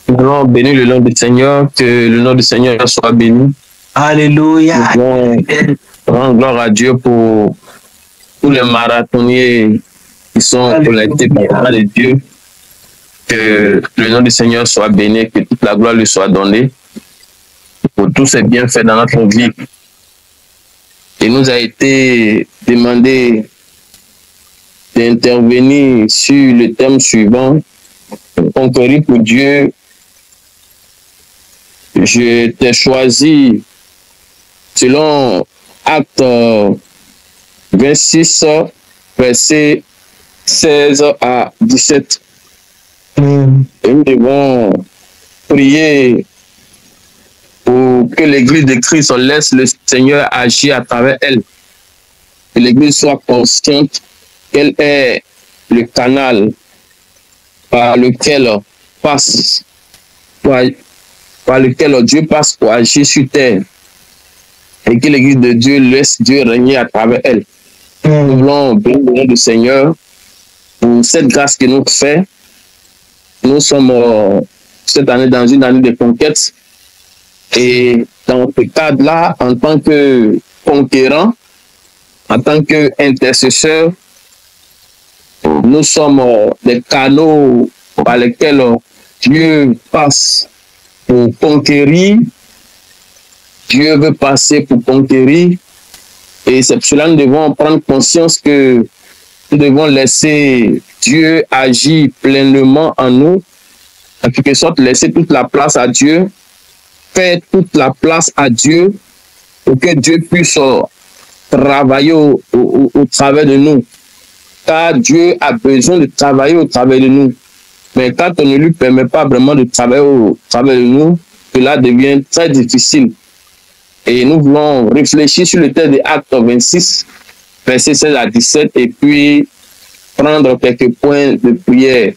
Nous allons bénir le nom du Seigneur, que le nom du Seigneur soit béni. Alléluia. Nous allons rendre gloire à Dieu pour tous les marathoniers qui sont connectés par la parole de Dieu. Que le nom du Seigneur soit béni, que toute la gloire lui soit donnée pour tous ses bienfaits dans notre vie. Il nous a été demandé d'intervenir sur le thème suivant, conquérir pour Dieu. Je t'ai choisi selon Acte 26, versets 16 à 17. Et nous devons prier pour que l'Église de Christ laisse le Seigneur agir à travers elle. Que l'Église soit consciente qu'elle est le canal par lequel Dieu passe pour agir sur terre. Et que l'Église de Dieu laisse Dieu régner à travers elle. Nous voulons bénir le nom du Seigneur pour cette grâce qu'il nous fait. Nous sommes cette année dans une année de conquête. Et dans ce cadre-là, en tant que conquérant, en tant qu'intercesseur, nous sommes des canaux par lesquels Dieu passe pour conquérir. Dieu veut passer pour conquérir. Et c'est pour cela que nous devons prendre conscience que nous devons laisser Dieu agir pleinement en nous, en quelque sorte laisser toute la place à Dieu, faire toute la place à Dieu pour que Dieu puisse travailler au travers de nous. Car Dieu a besoin de travailler au travers de nous. Mais quand on ne lui permet pas vraiment de travailler au travers de nous, cela devient très difficile. Et nous voulons réfléchir sur le texte de Acte 26, versets 16 à 17, et puis prendre quelques points de prière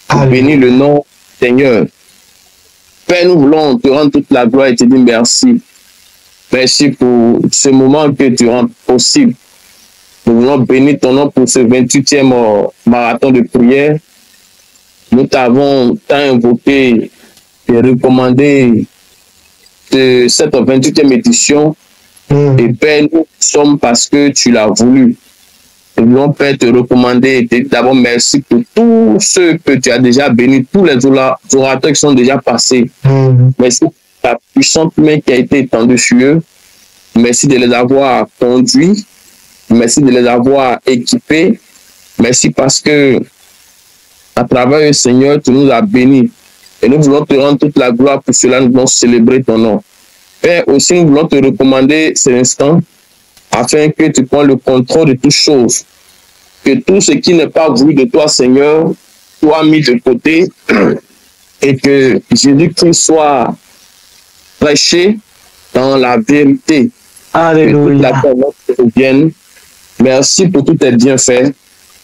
pour bénir le nom du Seigneur. Père, nous voulons te rendre toute la gloire et te dire merci. Merci pour ce moment que tu rends possible. Nous voulons bénir ton nom pour ce 28e marathon de prière. Nous t'avons tant invoqué et recommandé de cette 28e édition. Et Père, nous sommes parce que tu l'as voulu. Nous voulons, Père, te recommander et te dire d'abord merci pour tous ceux que tu as déjà bénis, tous les orateurs qui sont déjà passés. Merci pour ta puissante main qui a été étendue sur eux. Merci de les avoir conduits. Merci de les avoir équipés. Merci parce que à travers le Seigneur, tu nous as bénis. Et nous voulons te rendre toute la gloire pour cela. Nous voulons célébrer ton nom. Père, aussi, nous voulons te recommander cet instant afin que tu prennes le contrôle de toutes choses. Que tout ce qui n'est pas voulu de toi, Seigneur, soit mis de côté et que Jésus-Christ soit prêché dans la vérité. Alléluia. Que toute la merci pour tous tes bienfaits.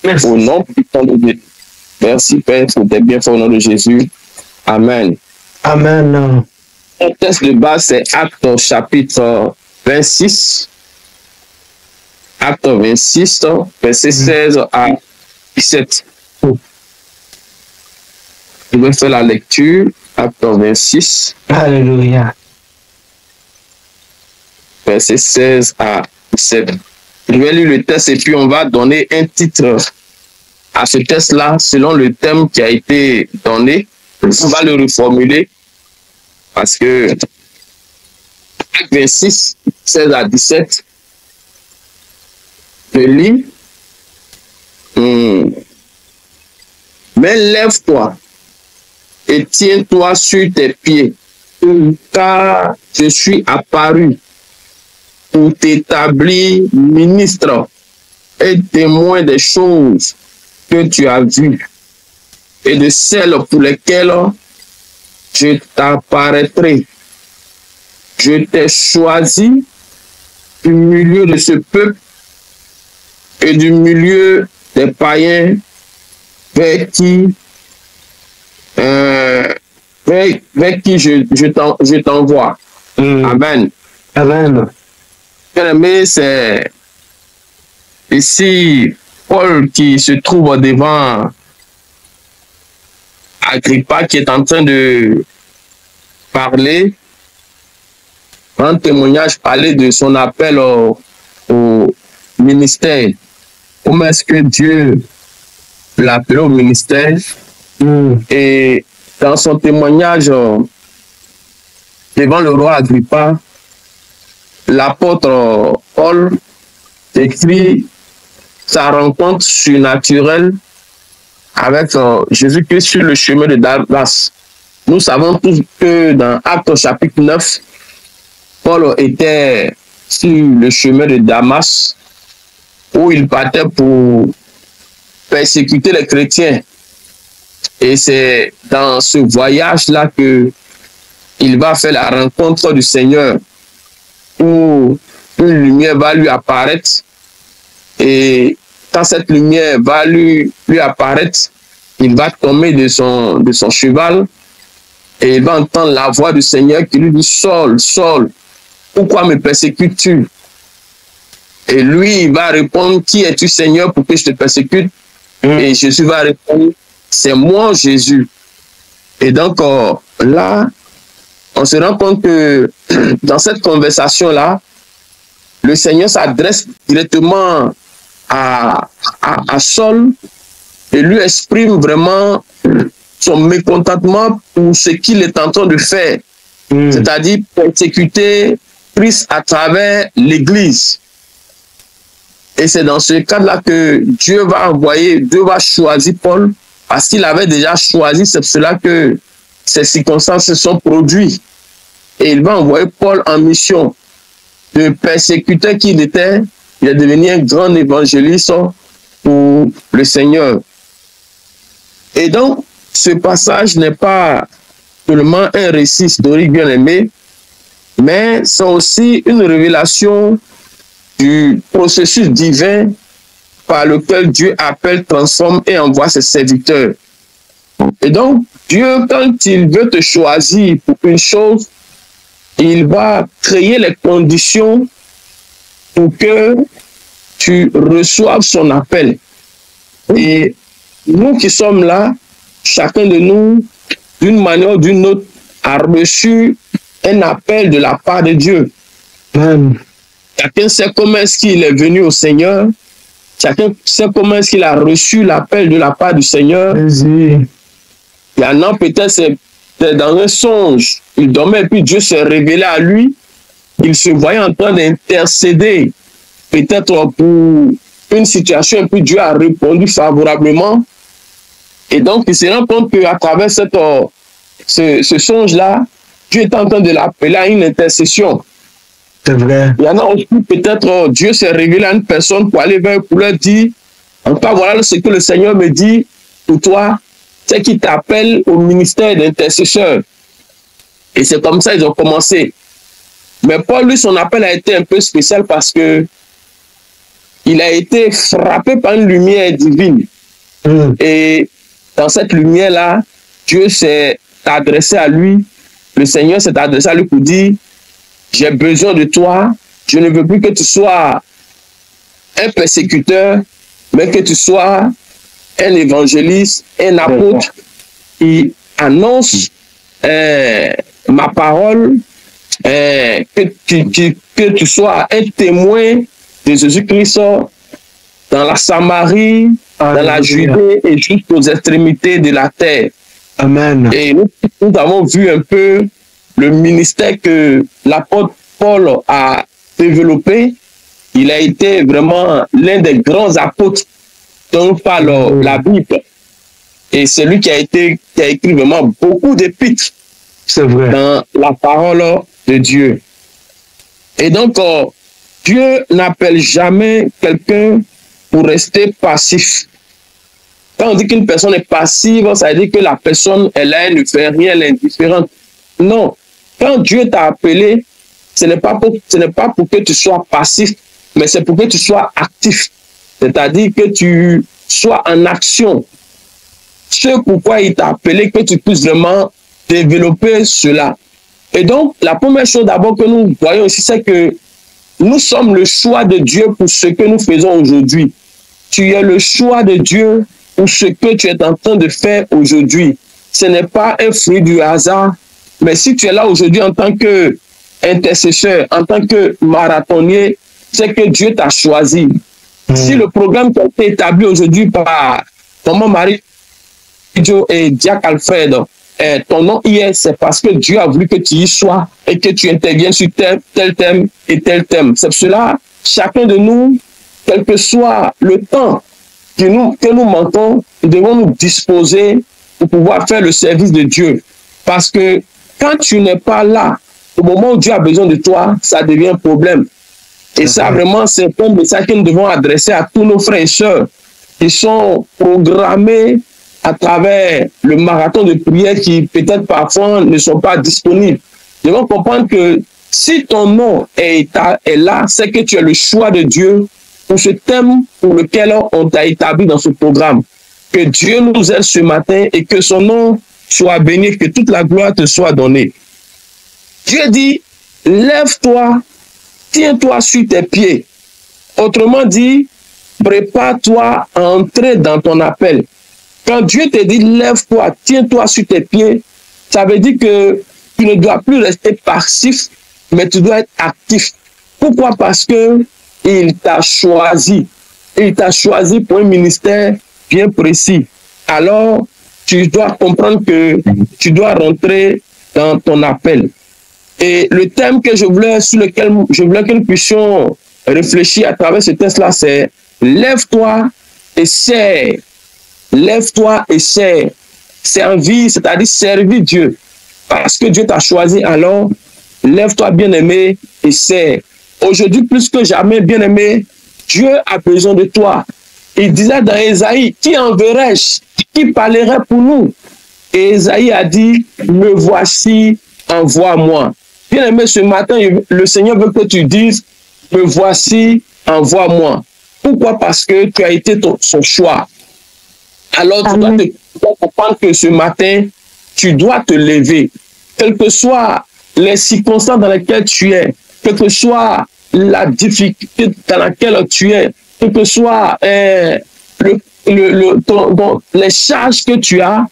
Merci. Au nom de Dieu. Merci, Père, pour tes bienfaits au nom de Jésus. Amen. Amen. Le texte de base, c'est Acte chapitre 26. Acte 26, verset 16 à 17. Je vais faire la lecture. Acte 26. Alléluia. Verset 16 à 17. Je vais lire le texte et puis on va donner un titre à ce texte-là selon le thème qui a été donné. On va le reformuler parce que Acte 26, 16 à 17, je lis. Mais lève-toi et tiens-toi sur tes pieds, car je suis apparu pour t'établir ministre et témoin des choses que tu as vues et de celles pour lesquelles je t'apparaîtrai. Je t'ai choisi du milieu de ce peuple et du milieu des païens vers qui je t'envoie. Amen. Amen. Bien-aimé, c'est ici Paul qui se trouve devant Agrippa, qui est en train de parler, un témoignage parlait de son appel au ministère. Comment est-ce que Dieu l'a appelé au ministère? Et dans son témoignage devant le roi Agrippa, l'apôtre Paul écrit sa rencontre surnaturelle avec Jésus-Christ sur le chemin de Damas. Nous savons tous que dans Actes chapitre 9, Paul était sur le chemin de Damas où il partait pour persécuter les chrétiens. Et c'est dans ce voyage-là qu'il va faire la rencontre du Seigneur où une lumière va lui apparaître. Et quand cette lumière va lui apparaître, il va tomber de son cheval et il va entendre la voix du Seigneur qui lui dit « Saul, Saul, pourquoi me persécutes-tu » Et lui, il va répondre « Qui es-tu, Seigneur, pour que je te persécute ?» Et Jésus va répondre « C'est moi, Jésus. » Et donc, là, on se rend compte que dans cette conversation-là, le Seigneur s'adresse directement à Saul et lui exprime vraiment son mécontentement pour ce qu'il est en train de faire. C'est-à-dire persécuter Christ à travers l'Église. Et c'est dans ce cadre-là que Dieu va choisir Paul, parce qu'il avait déjà choisi, c'est pour cela que ces circonstances se sont produites. Et il va envoyer Paul en mission. De persécuteur qu'il était, il est devenu un grand évangéliste pour le Seigneur. Et donc, ce passage n'est pas seulement un récit historique bien aimé, mais c'est aussi une révélation du processus divin par lequel Dieu appelle, transforme et envoie ses serviteurs. Et donc, Dieu, quand il veut te choisir pour une chose, il va créer les conditions pour que tu reçoives son appel. Et nous qui sommes là, chacun de nous, d'une manière ou d'une autre, a reçu un appel de la part de Dieu. Chacun sait comment est-ce qu'il est venu au Seigneur. Chacun sait comment est-ce qu'il a reçu l'appel de la part du Seigneur. Il y en a peut-être, c'est dans un songe. Il dormait et puis Dieu s'est révélé à lui. Il se voyait en train d'intercéder. Peut-être pour une situation, et puis Dieu a répondu favorablement. Et donc, il se rend compte qu'à travers ce songe-là, Dieu est en train de l'appeler à une intercession. C'est vrai. Il y en a aussi, peut-être, Dieu s'est révélé à une personne pour aller vers, pour leur dire, en tout cas, voilà ce que le Seigneur me dit pour toi, c'est qu'il t'appelle au ministère d'intercesseur. Et c'est comme ça qu'ils ont commencé. Mais Paul, lui, son appel a été un peu spécial parce que il a été frappé par une lumière divine. Et dans cette lumière-là, Dieu s'est adressé à lui. Le Seigneur s'est adressé à lui pour dire, j'ai besoin de toi. Je ne veux plus que tu sois un persécuteur, mais que tu sois un évangéliste, un apôtre qui annonce ma parole, que tu sois un témoin de Jésus-Christ dans la Samarie, dans la Judée et jusqu'aux extrémités de la terre. Amen. Et nous avons vu un peu le ministère que l'apôtre Paul a développé. Il a été vraiment l'un des grands apôtres dont parle la Bible. Et c'est lui qui a écrit vraiment beaucoup d'épîtres dans la parole de Dieu. Et donc, Dieu n'appelle jamais quelqu'un pour rester passif. Quand on dit qu'une personne est passive, ça veut dire que la personne, elle ne fait rien, elle est indifférente. Non. Quand Dieu t'a appelé, ce n'est pas pour que tu sois passif, mais c'est pour que tu sois actif. C'est-à-dire que tu sois en action. Ce pourquoi il t'a appelé, que tu puisses vraiment développer cela. Et donc, la première chose d'abord que nous voyons ici, c'est que nous sommes le choix de Dieu pour ce que nous faisons aujourd'hui. Tu es le choix de Dieu pour ce que tu es en train de faire aujourd'hui. Ce n'est pas un fruit du hasard, Mais si tu es là aujourd'hui en tant qu'intercesseur, en tant que marathonnier, c'est que Dieu t'a choisi. Si le programme qui a été établi aujourd'hui par Maman Marie et Diac Alfred, ton nom y est, c'est parce que Dieu a voulu que tu y sois et que tu interviennes sur tel thème et tel thème. C'est pour cela, chacun de nous, quel que soit le temps que nous manquons, nous devons nous disposer pour pouvoir faire le service de Dieu. Parce que quand tu n'es pas là, au moment où Dieu a besoin de toi, ça devient un problème. Et ça, vraiment, c'est un message que nous devons adresser à tous nos frères et sœurs qui sont programmés à travers le marathon de prière qui peut-être parfois ne sont pas disponibles. Nous devons comprendre que si ton nom est là, c'est que tu as le choix de Dieu pour ce thème pour lequel on t'a établi dans ce programme. Que Dieu nous aide ce matin et que son nom soit béni, que toute la gloire te soit donnée. Dieu dit, lève-toi, tiens-toi sur tes pieds. Autrement dit, prépare-toi à entrer dans ton appel. Quand Dieu te dit, lève-toi, tiens-toi sur tes pieds, ça veut dire que tu ne dois plus rester passif, mais tu dois être actif. Pourquoi? Parce que il t'a choisi. Il t'a choisi pour un ministère bien précis. Alors, tu dois comprendre que tu dois rentrer dans ton appel. Et le thème que sur lequel je voulais que nous puissions réfléchir à travers ce texte-là, c'est lève-toi et sers. Lève-toi et sers. Servir, c'est-à-dire servir Dieu. Parce que Dieu t'a choisi, alors lève-toi, bien-aimé, et sers. Aujourd'hui, plus que jamais, bien-aimé, Dieu a besoin de toi. Il disait dans Ésaïe, qui enverrai-je? Qui parlerait pour nous? Et Ésaïe a dit, me voici, envoie-moi. Bien-aimé, ce matin, le Seigneur veut que tu dises, me voici, envoie-moi. Pourquoi? Parce que tu as été son choix. Alors, tu dois comprendre que ce matin, tu dois te lever. Quelles que soient les circonstances dans lesquelles tu es, quelle que soit la difficulté dans laquelle tu es, quelles que soient les charges que tu as,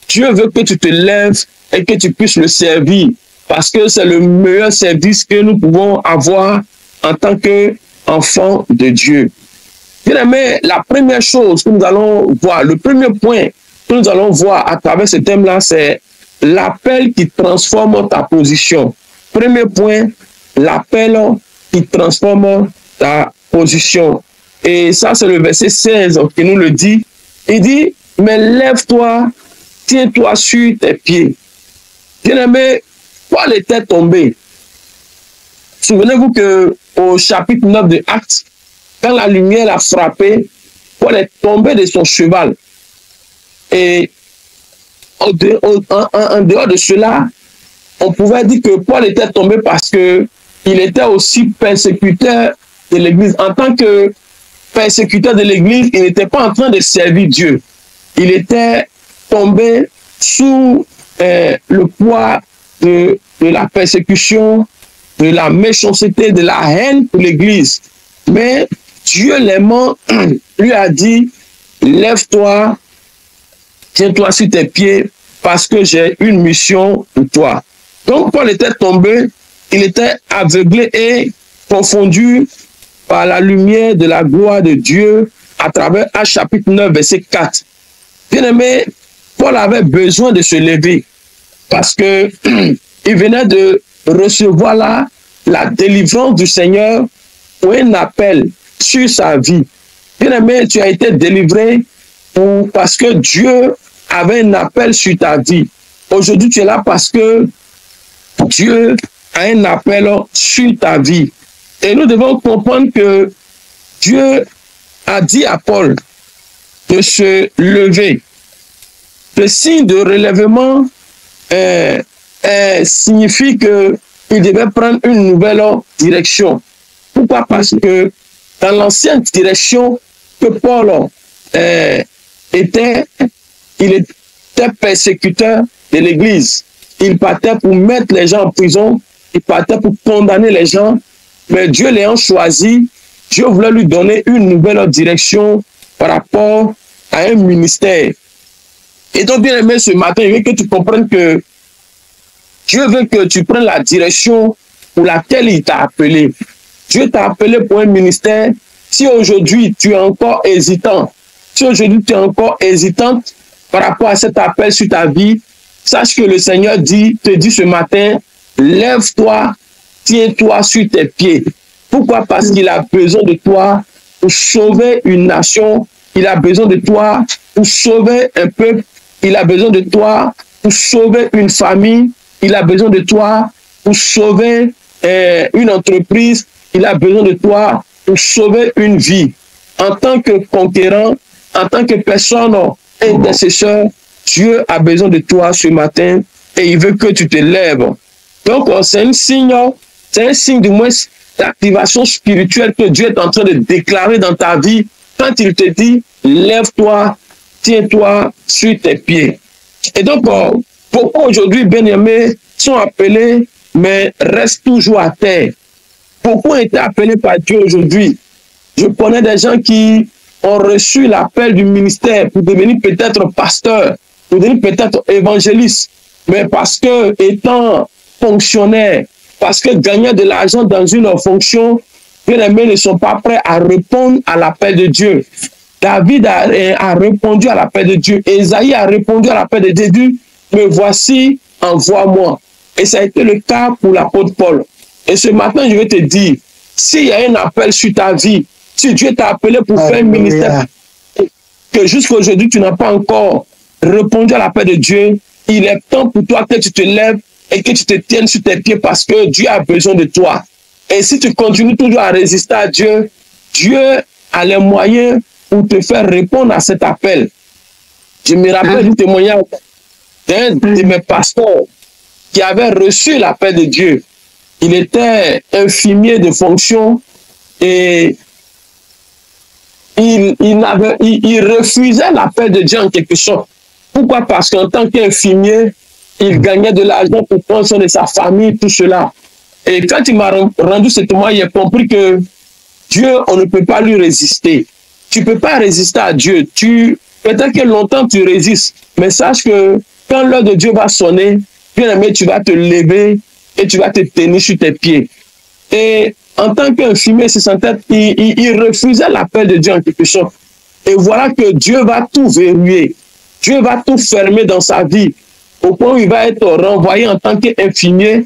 Dieu veut que tu te lèves et que tu puisses le servir. Parce que c'est le meilleur service que nous pouvons avoir en tant qu'enfants de Dieu. Bien aimé, la première chose que nous allons voir, le premier point que nous allons voir à travers ce thème-là, c'est l'appel qui transforme ta position. Premier point, l'appel qui transforme ta position. Et ça, c'est le verset 16 qui nous le dit. Il dit, mais lève-toi, tiens-toi sur tes pieds. Bien-aimé, Paul était tombé. Souvenez-vous qu'au chapitre 9 de Actes, quand la lumière a frappé, Paul est tombé de son cheval. Et en dehors de cela, on pouvait dire que Paul était tombé parce qu'il était aussi persécuteur de l'Église. En tant que persécuteur de l'Église, il n'était pas en train de servir Dieu. Il était tombé sous le poids de la persécution, de la méchanceté, de la haine pour l'Église. Mais Dieu l'aimant lui a dit, lève-toi, tiens-toi sur tes pieds, parce que j'ai une mission pour toi. Donc Paul était tombé, il était aveuglé et confondu par la lumière de la gloire de Dieu à travers Actes chapitre 9, verset 4. Bien-aimé, Paul avait besoin de se lever parce que il venait de recevoir la délivrance du Seigneur pour un appel sur sa vie. Bien-aimé, tu as été délivré parce que Dieu avait un appel sur ta vie. Aujourd'hui, tu es là parce que Dieu a un appel sur ta vie. Et nous devons comprendre que Dieu a dit à Paul de se lever. Le signe de relèvement signifie qu'il devait prendre une nouvelle direction. Pourquoi? Parce que dans l'ancienne direction que Paul était persécuteur de l'Église. Il partait pour mettre les gens en prison, il partait pour condamner les gens, mais Dieu l'ayant choisi, Dieu voulait lui donner une nouvelle direction par rapport à un ministère. Et donc, bien aimé, ce matin, il veut que tu comprennes que Dieu veut que tu prennes la direction pour laquelle il t'a appelé. Dieu t'a appelé pour un ministère. Si aujourd'hui tu es encore hésitant, si aujourd'hui tu es encore hésitante par rapport à cet appel sur ta vie, sache que le Seigneur te dit ce matin, lève-toi, tiens-toi sur tes pieds. Pourquoi? Parce qu'il a besoin de toi pour sauver une nation. Il a besoin de toi pour sauver un peuple. Il a besoin de toi pour sauver une famille. Il a besoin de toi pour sauver une entreprise. Il a besoin de toi pour sauver une vie. En tant que conquérant, en tant que personne intercesseur, Dieu a besoin de toi ce matin et il veut que tu te lèves. Donc, c'est un signe du moins d'activation spirituelle que Dieu est en train de déclarer dans ta vie quand il te dit, lève-toi, tiens-toi sur tes pieds. Et donc, beaucoup aujourd'hui, bien-aimés, sont appelés, mais restent toujours à terre. Beaucoup ont été appelés par Dieu aujourd'hui. Je connais des gens qui ont reçu l'appel du ministère pour devenir peut-être pasteur, pour devenir peut-être évangéliste, mais parce que étant fonctionnaire, parce que gagner de l'argent dans une fonction, bien-aimés ne sont pas prêts à répondre à l'appel de Dieu. David a répondu à l'appel de Dieu. Ésaïe a répondu à l'appel de Dieu. Me voici, envoie-moi. Et ça a été le cas pour l'apôtre Paul. Et ce matin, je vais te dire, s'il y a un appel sur ta vie, si Dieu t'a appelé pour faire un ministère, que jusqu'à aujourd'hui, tu n'as pas encore répondu à l'appel de Dieu, il est temps pour toi que tu te lèves et que tu te tiennes sur tes pieds parce que Dieu a besoin de toi. Et si tu continues toujours à résister à Dieu, Dieu a les moyens pour te faire répondre à cet appel. Je me rappelle du témoignage d'un de mes pasteurs qui avait reçu l'appel de Dieu. Il était infirmier de fonction et il refusait l'appel de Dieu en quelque sorte. Pourquoi? Parce qu'en tant qu'infirmier, il gagnait de l'argent pour prendre soin de sa famille, tout cela. Et quand il m'a rendu ce témoignage, il a compris que Dieu, on ne peut pas lui résister. Tu ne peux pas résister à Dieu. Peut-être que longtemps tu résistes, mais sache que quand l'heure de Dieu va sonner, bien aimé, tu vas te lever et tu vas te tenir sur tes pieds. Et en tant qu'infirmier, il refusait l'appel de Dieu en quelque sorte. Et voilà que Dieu va tout verrouiller. Dieu va tout fermer dans sa vie, au point où il va être renvoyé en tant qu'infirmier.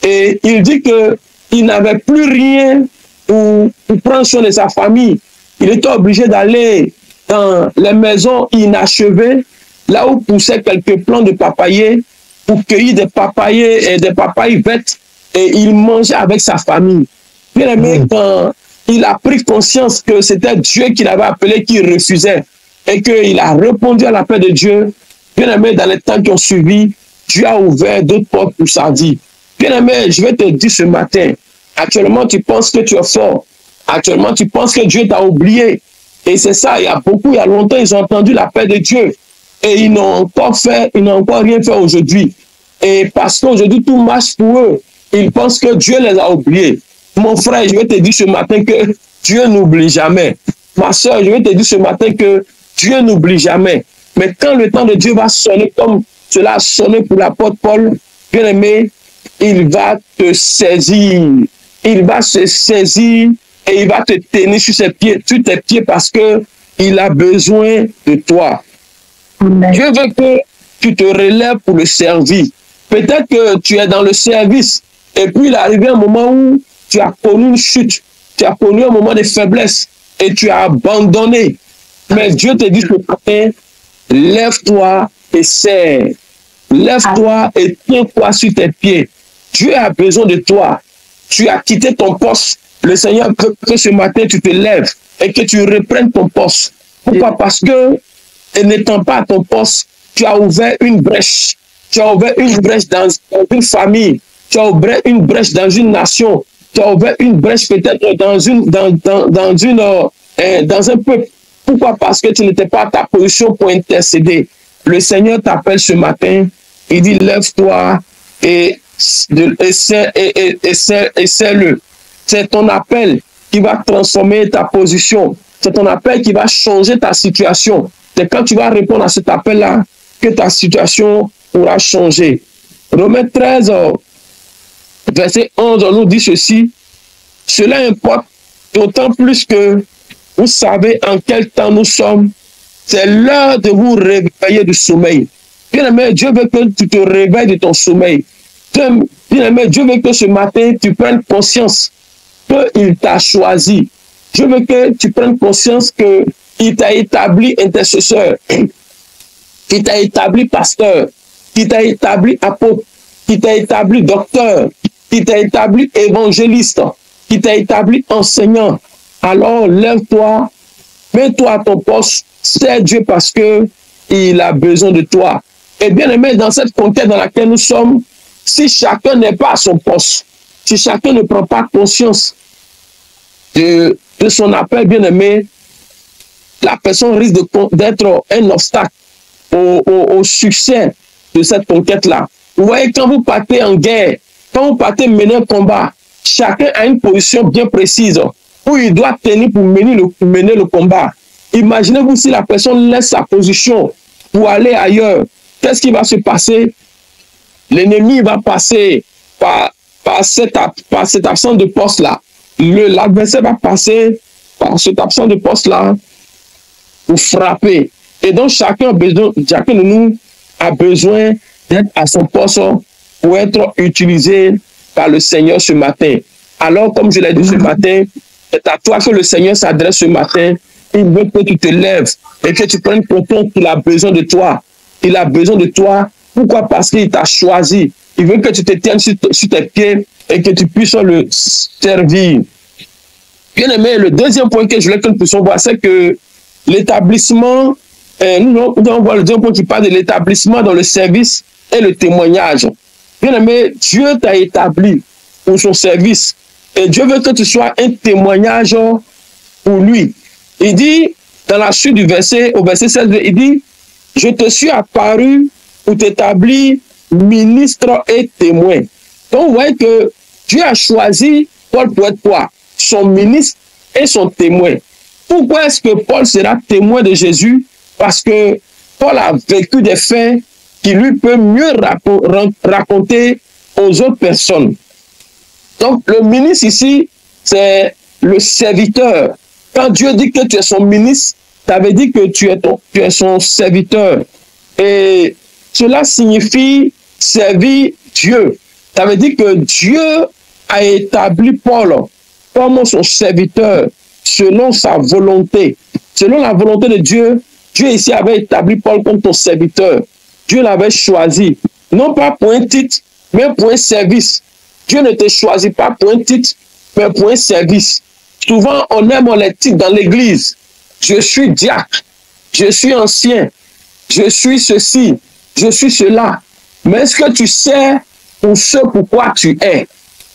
Et il dit qu'il n'avait plus rien pour prendre soin de sa famille. Il était obligé d'aller dans les maisons inachevées, là où poussaient quelques plants de papayers, pour cueillir des papayers et des papayes vertes, et il mangeait avec sa famille. Bien aimé, quand il a pris conscience que c'était Dieu qui l'avait appelé, qui refusait, et qu'il a répondu à l'appel de Dieu, bien aimé, dans les temps qui ont suivi, Dieu a ouvert d'autres portes pour sa vie. Bien aimé, je vais te dire ce matin, actuellement tu penses que tu es fort, actuellement tu penses que Dieu t'a oublié, et c'est ça, il y a longtemps, ils ont entendu l'appel de Dieu, et ils n'ont encore rien fait aujourd'hui. Et parce qu'aujourd'hui, tout marche pour eux. Ils pensent que Dieu les a oubliés. Mon frère, je vais te dire ce matin que Dieu n'oublie jamais. Ma soeur, je vais te dire ce matin que Dieu n'oublie jamais. Mais quand le temps de Dieu va sonner comme cela a sonné pour l'apôtre Paul, bien aimé, il va te saisir. Il va se saisir et il va te tenir sur tes pieds parce qu'il a besoin de toi. Amen. Dieu veut que tu te relèves pour le servir. Peut-être que tu es dans le service et puis il est arrivé un moment où tu as connu une chute, tu as connu un moment de faiblesse et tu as abandonné. Mais Dieu te dit ce matin, lève-toi et serre. Lève-toi et tiens-toi sur tes pieds. Dieu a besoin de toi. Tu as quitté ton poste. Le Seigneur veut que ce matin tu te lèves et que tu reprennes ton poste. Pourquoi? Parce que n'étant pas à ton poste, tu as ouvert une brèche. Tu as ouvert une brèche dans une famille. Tu as ouvert une brèche dans une nation. Tu as ouvert une brèche peut-être dans un peuple. Pourquoi? Parce que tu n'étais pas à ta position pour intercéder. Le Seigneur t'appelle ce matin. Il dit lève-toi et serre-le. C'est ton appel qui va transformer ta position. C'est ton appel qui va changer ta situation. C'est quand tu vas répondre à cet appel-là que ta situation pourra changer. Romains 13, verset 11, on nous dit ceci. Cela importe d'autant plus que vous savez en quel temps nous sommes. C'est l'heure de vous réveiller du sommeil. Bien-aimé, Dieu veut que tu te réveilles de ton sommeil. Bien-aimé, Dieu veut que ce matin, tu prennes conscience qu'il t'a choisi. Je veux que tu prennes conscience qu'il t'a établi intercesseur, qu'il t'a établi pasteur, qu'il t'a établi apôtre, qu'il t'a établi docteur, qu'il t'a établi évangéliste, qu'il t'a établi enseignant. Alors, lève-toi, mets-toi à ton poste, c'est Dieu parce qu'il a besoin de toi. Et bien aimé, dans cette conquête dans laquelle nous sommes, si chacun n'est pas à son poste, si chacun ne prend pas conscience de son appel, bien aimé, la personne risque d'être un obstacle au succès de cette conquête-là. Vous voyez, quand vous partez en guerre, quand vous partez mener un combat, chacun a une position bien précise où il doit tenir pour mener le combat. Imaginez-vous si la personne laisse sa position pour aller ailleurs. Qu'est-ce qui va se passer? L'ennemi va passer par cette absence de poste-là. L'adversaire va passer par cette absence de poste-là pour frapper. Et donc, chacun de nous a besoin d'être à son poste pour être utilisé par le Seigneur ce matin. Alors, comme je l'ai dit ce matin, c'est à toi que le Seigneur s'adresse ce matin. Il veut que tu te lèves et que tu prennes conscience qu'il a besoin de toi. Il a besoin de toi. Pourquoi? Parce qu'il t'a choisi. Il veut que tu te tiennes sur tes pieds et que tu puisses le servir. Bien aimé, le deuxième point que je voulais que nous puissions voir, c'est que l'établissement, nous allons voir le deuxième point qui parle de l'établissement dans le service et le témoignage. Bien aimé, Dieu t'a établi pour son service et Dieu veut que tu sois un témoignage pour lui. Il dit, dans la suite du verset, au verset 16, il dit, je te suis apparu pour t'établir ministre et témoin. Donc, vous voyez que Dieu a choisi Paul pour être quoi? Son ministre et son témoin. Pourquoi est-ce que Paul sera témoin de Jésus? Parce que Paul a vécu des faits qui lui peuvent mieux raconter aux autres personnes. Donc, le ministre ici, c'est le serviteur. Quand Dieu dit que tu es son ministre, ça veut dire que tu es son serviteur. Et cela signifie servir Dieu. Ça veut dire que Dieu a établi Paul comme son serviteur selon sa volonté. Selon la volonté de Dieu, Dieu ici avait établi Paul comme ton serviteur. Dieu l'avait choisi, non pas pour un titre, mais pour un service. Dieu ne te choisit pas pour un titre, mais pour un service. Souvent, on aime les titres dans l'église. Je suis diacre, je suis ancien, je suis ceci, je suis cela. Mais est-ce que tu sais pour ce pourquoi tu es?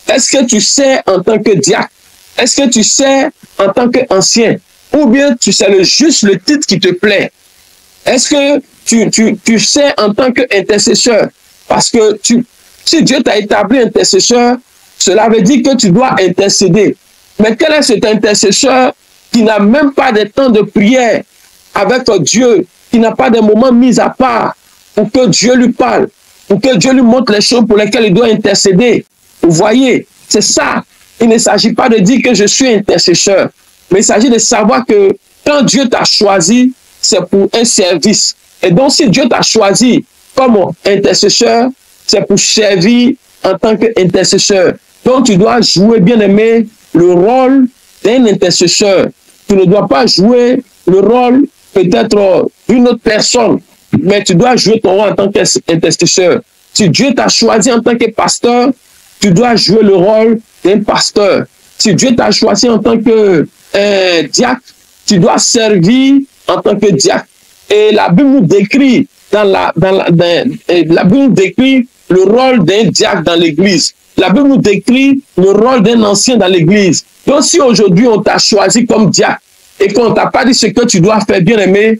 Est-ce que tu sais en tant que diacre? Est-ce que tu sais en tant qu'ancien? Ou bien tu sais juste le titre qui te plaît? Est-ce que tu sais en tant qu'intercesseur? Parce que si Dieu t'a établi intercesseur, cela veut dire que tu dois intercéder. Mais quel est cet intercesseur qui n'a même pas de temps de prière avec Dieu, qui n'a pas de moments mis à part pour que Dieu lui parle, pour que Dieu lui montre les choses pour lesquelles il doit intercéder? Vous voyez, c'est ça. Il ne s'agit pas de dire que je suis intercesseur, mais il s'agit de savoir que quand Dieu t'a choisi, c'est pour un service. Et donc, si Dieu t'a choisi comme intercesseur, c'est pour servir en tant qu'intercesseur. Donc, tu dois jouer, bien aimé, le rôle d'un intercesseur. Tu ne dois pas jouer le rôle peut-être d'une autre personne, mais tu dois jouer ton rôle en tant qu'intercesseur. Si Dieu t'a choisi en tant que pasteur, tu dois jouer le rôle d'un pasteur. Si Dieu t'a choisi en tant que diacre, tu dois servir en tant que diacre. Et la Bible nous décrit la Bible nous décrit le rôle d'un diacre dans l'église. La Bible nous décrit le rôle d'un ancien dans l'église. Donc si aujourd'hui on t'a choisi comme diacre et qu'on ne t'a pas dit ce que tu dois faire, bien aimé,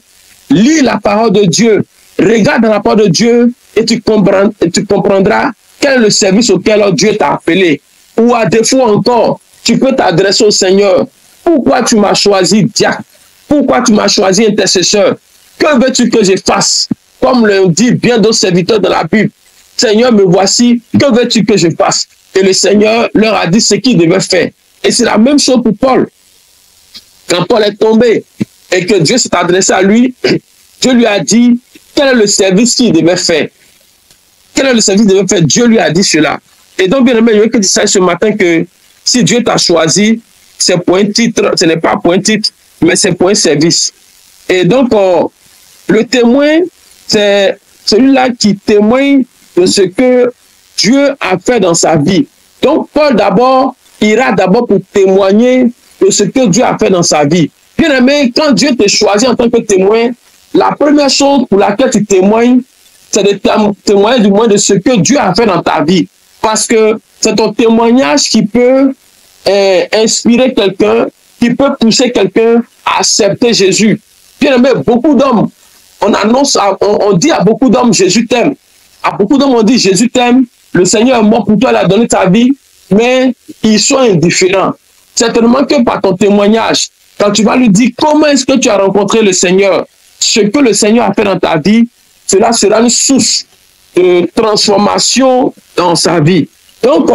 lis la parole de Dieu, regarde dans la parole de Dieu et tu comprendras quel est le service auquel Dieu t'a appelé. Ou à défaut encore, tu peux t'adresser au Seigneur. Pourquoi tu m'as choisi diacre? Pourquoi tu m'as choisi intercesseur? Que veux-tu que je fasse? Comme le dit bien d'autres serviteurs dans la Bible, Seigneur, me voici, que veux-tu que je fasse? Et le Seigneur leur a dit ce qu'il devait faire. Et c'est la même chose pour Paul. Quand Paul est tombé et que Dieu s'est adressé à lui, Dieu lui a dit quel est le service qu'il devait faire. Quel est le service qu'il devait faire? Dieu lui a dit cela. Et donc, bien aimé, je veux que tu saches ce matin que si Dieu t'a choisi, c'est pour un titre, ce n'est pas pour un titre, mais c'est pour un service. Et donc, le témoin, c'est celui-là qui témoigne de ce que Dieu a fait dans sa vie. Donc, Paul d'abord ira d'abord pour témoigner de ce que Dieu a fait dans sa vie. Bien aimé, quand Dieu te choisit en tant que témoin, la première chose pour laquelle tu témoignes, c'est de témoigner du moins de ce que Dieu a fait dans ta vie. Parce que c'est ton témoignage qui peut inspirer quelqu'un, qui peut pousser quelqu'un à accepter Jésus. Bien aimé, beaucoup d'hommes, on dit à beaucoup d'hommes, Jésus t'aime. À beaucoup d'hommes, on dit, Jésus t'aime, le Seigneur est mort pour toi, il a donné ta vie, mais ils sont indifférents. Certainement que par ton témoignage, quand tu vas lui dire comment est-ce que tu as rencontré le Seigneur, ce que le Seigneur a fait dans ta vie, cela sera une source de transformation dans sa vie. Donc,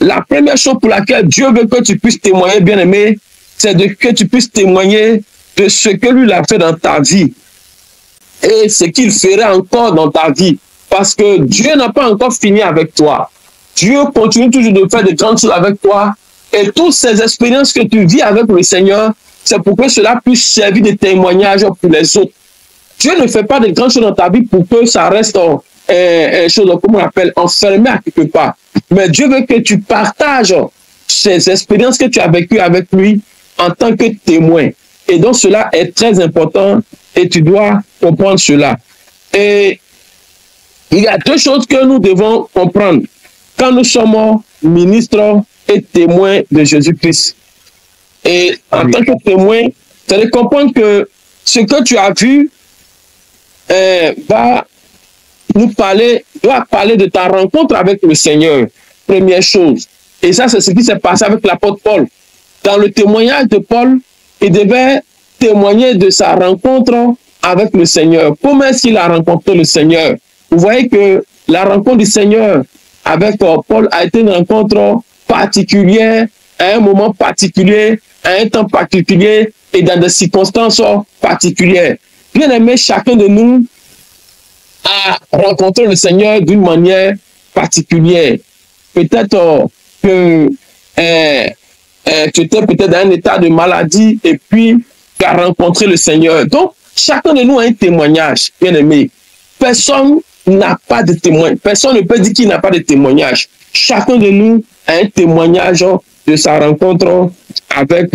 la première chose pour laquelle Dieu veut que tu puisses témoigner, bien aimé, c'est que tu puisses témoigner de ce que lui a fait dans ta vie et ce qu'il ferait encore dans ta vie. Parce que Dieu n'a pas encore fini avec toi. Dieu continue toujours de faire de grandes choses avec toi. Et toutes ces expériences que tu vis avec le Seigneur, c'est pour que cela puisse servir de témoignage pour les autres. Dieu ne fait pas de grandes choses dans ta vie pour que ça reste comment on appelle, enfermé à quelque part. Mais Dieu veut que tu partages ces expériences que tu as vécues avec lui en tant que témoin. Et donc cela est très important et tu dois comprendre cela. Et il y a deux choses que nous devons comprendre quand nous sommes ministres et témoins de Jésus-Christ. Et en tant que témoin, c'est de comprendre que ce que tu as vu doit parler de ta rencontre avec le Seigneur. Première chose. Et ça, c'est ce qui s'est passé avec l'apôtre Paul. Dans le témoignage de Paul, il devait témoigner de sa rencontre avec le Seigneur. Comment est-ce qu'il a rencontré le Seigneur? Vous voyez que la rencontre du Seigneur avec Paul a été une rencontre particulière, à un moment particulier, à un temps particulier et dans des circonstances particulières. Bien aimé, chacun de nous a rencontré le Seigneur d'une manière particulière. Peut-être que tu étais peut-être dans un état de maladie et puis tu as rencontré le Seigneur. Donc, chacun de nous a un témoignage, bien aimé. Personne n'a pas de témoin. Personne ne peut dire qu'il n'a pas de témoignage. Chacun de nous a un témoignage de sa rencontre avec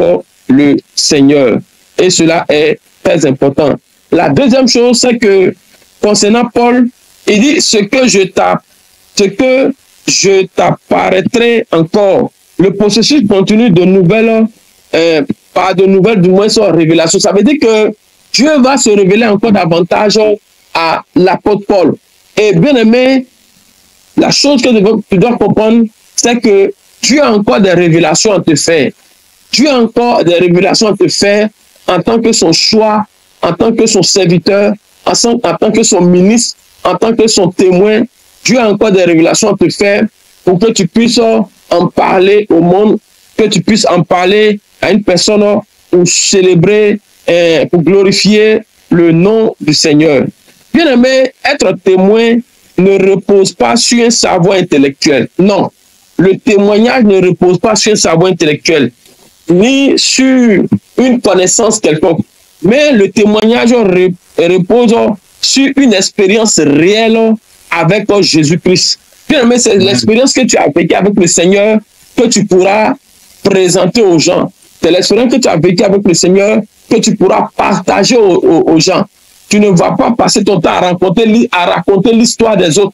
le Seigneur. Et cela est très important. La deuxième chose, c'est que concernant Paul, il dit ce que je t'apparaîtrai encore. Le processus continue de nouvelles, par de nouvelles, du moins, révélations. Ça veut dire que Dieu va se révéler encore davantage à l'apôtre Paul. Et bien aimé, la chose que tu dois comprendre, c'est que Dieu a encore des révélations à te faire. Dieu a encore des révélations à te faire en tant que son choix, en tant que son serviteur, en tant que son ministre, en tant que son témoin. Dieu a encore des révélations à te faire pour que tu puisses en parler au monde, que tu puisses en parler à une personne pour célébrer, pour glorifier le nom du Seigneur. Bien aimé, être témoin ne repose pas sur un savoir intellectuel. Non, le témoignage ne repose pas sur un savoir intellectuel, ni sur une connaissance quelconque. Mais le témoignage repose sur une expérience réelle avec Jésus-Christ. Bien aimé, c'est l'expérience que tu as vécue avec le Seigneur que tu pourras présenter aux gens. C'est l'expérience que tu as vécue avec le Seigneur que tu pourras partager aux gens. Tu ne vas pas passer ton temps à raconter l'histoire des autres.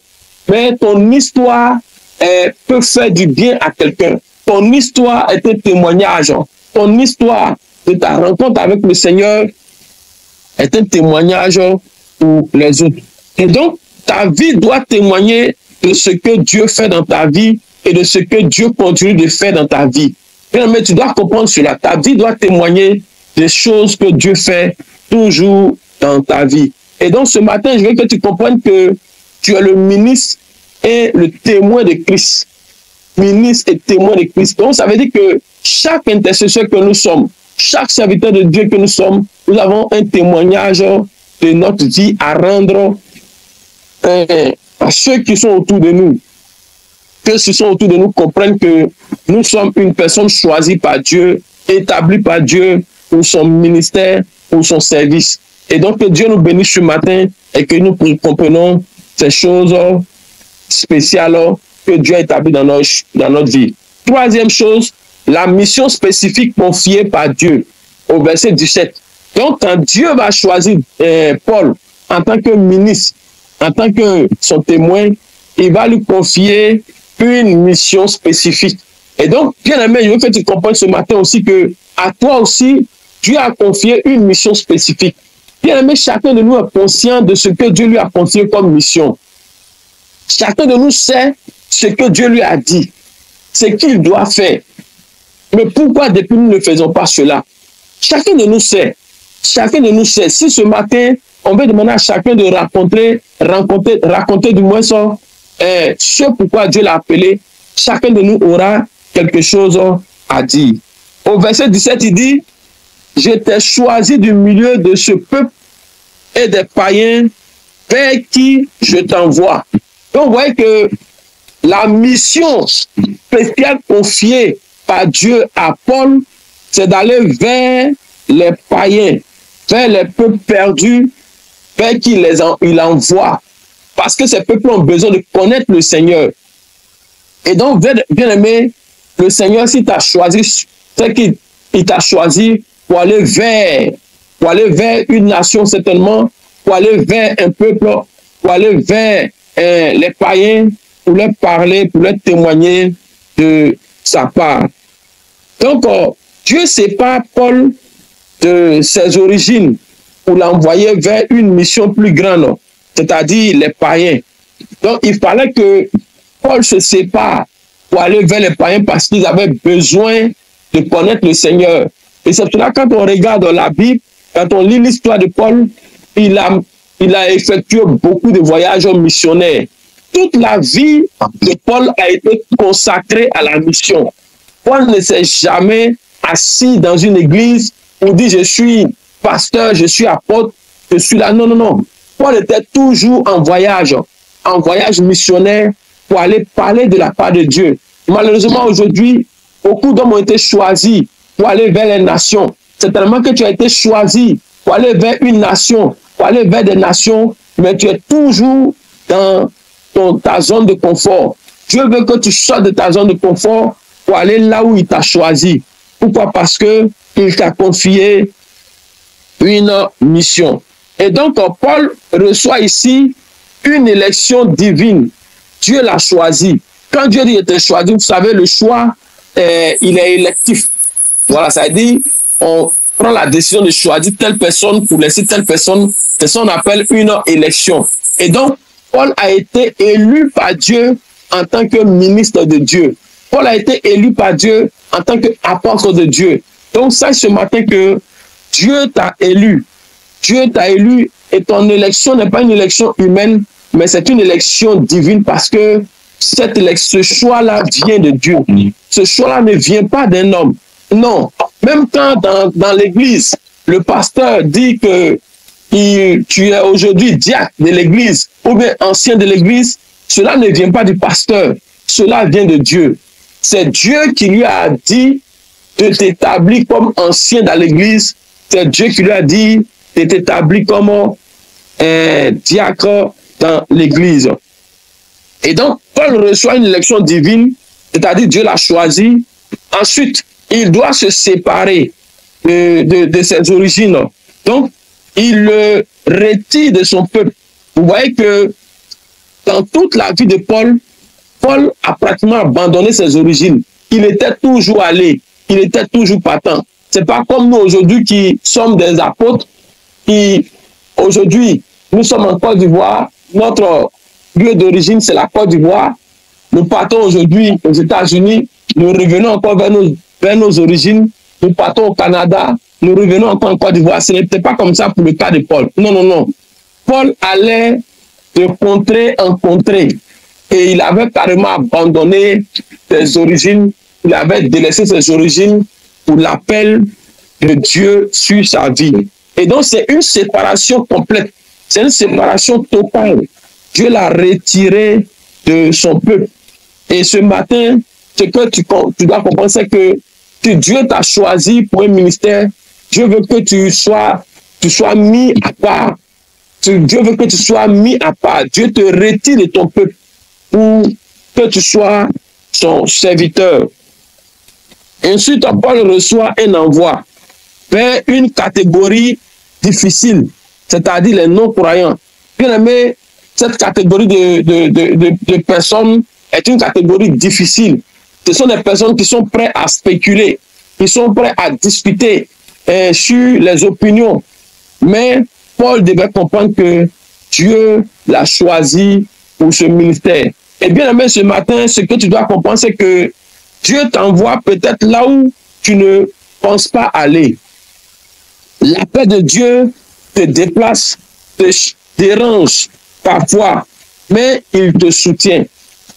Mais ton histoire peut faire du bien à quelqu'un. Ton histoire est un témoignage. Ton histoire de ta rencontre avec le Seigneur est un témoignage pour les autres. Et donc, ta vie doit témoigner de ce que Dieu fait dans ta vie et de ce que Dieu continue de faire dans ta vie. Mais tu dois comprendre cela. Ta vie doit témoigner des choses que Dieu fait toujours dans ta vie. Et donc, ce matin, je veux que tu comprennes que tu es le ministre est le témoin de Christ. Ministre et témoin de Christ. Donc, ça veut dire que chaque intercesseur que nous sommes, chaque serviteur de Dieu que nous sommes, nous avons un témoignage de notre vie à rendre à ceux qui sont autour de nous. Que ceux qui sont autour de nous comprennent que nous sommes une personne choisie par Dieu, établie par Dieu pour son ministère, pour son service. Et donc, que Dieu nous bénisse ce matin et que nous comprenons ces choses spéciales que Dieu a établies dans notre vie. Troisième chose, la mission spécifique confiée par Dieu au verset 17. Donc, quand Dieu va choisir Paul en tant que ministre, en tant que son témoin, il va lui confier une mission spécifique. Et donc, bien aimé, je veux que tu comprennes ce matin aussi que à toi aussi, Dieu a confié une mission spécifique. Bien aimé, chacun de nous est conscient de ce que Dieu lui a confié comme mission. Chacun de nous sait ce que Dieu lui a dit, ce qu'il doit faire. Mais pourquoi depuis nous ne faisons pas cela? Chacun de nous sait. Chacun de nous sait. Si ce matin, on veut demander à chacun de raconter du moins ce pourquoi Dieu l'a appelé, chacun de nous aura quelque chose à dire. Au verset 17, il dit, « Je t'ai choisi du milieu de ce peuple et des païens vers qui je t'envoie. » Donc, vous voyez que la mission spéciale confiée par Dieu à Paul, c'est d'aller vers les païens, vers les peuples perdus, vers qui il envoie. Parce que ces peuples ont besoin de connaître le Seigneur. Et donc, bien aimé, le Seigneur, s'il t'a choisi, c'est qu'il t'a choisi pour aller vers une nation certainement, pour aller vers un peuple, pour aller vers les païens, pour leur parler, pour leur témoigner de sa part. Donc, Dieu sépare Paul de ses origines pour l'envoyer vers une mission plus grande, c'est-à-dire les païens. Donc, il fallait que Paul se sépare pour aller vers les païens parce qu'ils avaient besoin de connaître le Seigneur. Et c'est pour cela, quand on regarde la Bible, quand on lit l'histoire de Paul, il a effectué beaucoup de voyages missionnaires. Toute la vie de Paul a été consacrée à la mission. Paul ne s'est jamais assis dans une église pour dire je suis pasteur, je suis apôtre, je suis là. Non, non, non. Paul était toujours en voyage missionnaire pour aller parler de la part de Dieu. Malheureusement, aujourd'hui, beaucoup d'hommes ont été choisis pour aller vers les nations. C'est tellement que tu as été choisi pour aller vers une nation, pour aller vers des nations, mais tu es toujours dans ta zone de confort. Dieu veut que tu sortes de ta zone de confort pour aller là où il t'a choisi. Pourquoi? Parce que il t'a confié une mission. Et donc, Paul reçoit ici une élection divine. Dieu l'a choisi. Quand Dieu dit qu'il était choisi, vous savez, le choix, il est électif. Voilà, ça veut dire, on prend la décision de choisir telle personne pour laisser telle personne. C'est ce qu'on appelle une élection. Et donc, Paul a été élu par Dieu en tant que ministre de Dieu. Paul a été élu par Dieu en tant qu'apôtre de Dieu. Donc, sache ce matin que Dieu t'a élu. Dieu t'a élu et ton élection n'est pas une élection humaine, mais c'est une élection divine parce que ce choix-là vient de Dieu. Ce choix-là ne vient pas d'un homme. Non. Même quand dans l'église, le pasteur dit que tu es aujourd'hui diacre de l'église ou bien ancien de l'église, cela ne vient pas du pasteur. Cela vient de Dieu. C'est Dieu qui lui a dit de t'établir comme ancien dans l'église. C'est Dieu qui lui a dit de t'établir comme diacre dans l'église. Et donc, Paul reçoit une élection divine, c'est-à-dire Dieu l'a choisi. Ensuite, il doit se séparer de ses origines. Donc, il le retire de son peuple. Vous voyez que dans toute la vie de Paul, Paul a pratiquement abandonné ses origines. Il était toujours allé, il était toujours partant. Ce n'est pas comme nous aujourd'hui qui sommes des apôtres, qui aujourd'hui, nous sommes en Côte d'Ivoire, notre lieu d'origine c'est la Côte d'Ivoire. Nous partons aujourd'hui aux États-Unis, nous revenons encore vers nos origines, nous partons au Canada, nous revenons encore en Côte d'Ivoire. Ce n'était pas comme ça pour le cas de Paul. Non, non, non. Paul allait de contrée en contrée. et il avait carrément abandonné ses origines, il avait délaissé ses origines pour l'appel de Dieu sur sa vie. Et donc, c'est une séparation complète, c'est une séparation totale. Dieu l'a retiré de son peuple. Et ce matin, ce que tu dois comprendre, c'est que Dieu t'a choisi pour un ministère. Dieu veut que tu sois mis à part. Dieu veut que tu sois mis à part. Dieu te retire de ton peuple pour que tu sois son serviteur. Ensuite, Paul reçoit un envoi vers une catégorie difficile, c'est-à-dire les non-croyants. Bien aimé, cette catégorie de personnes est une catégorie difficile. Ce sont des personnes qui sont prêtes à spéculer, qui sont prêtes à discuter sur les opinions. Mais Paul devait comprendre que Dieu l'a choisi pour ce ministère. Et bien aimé, ce matin, ce que tu dois comprendre, c'est que Dieu t'envoie peut-être là où tu ne penses pas aller. La paix de Dieu te déplace, te dérange parfois, mais il te soutient.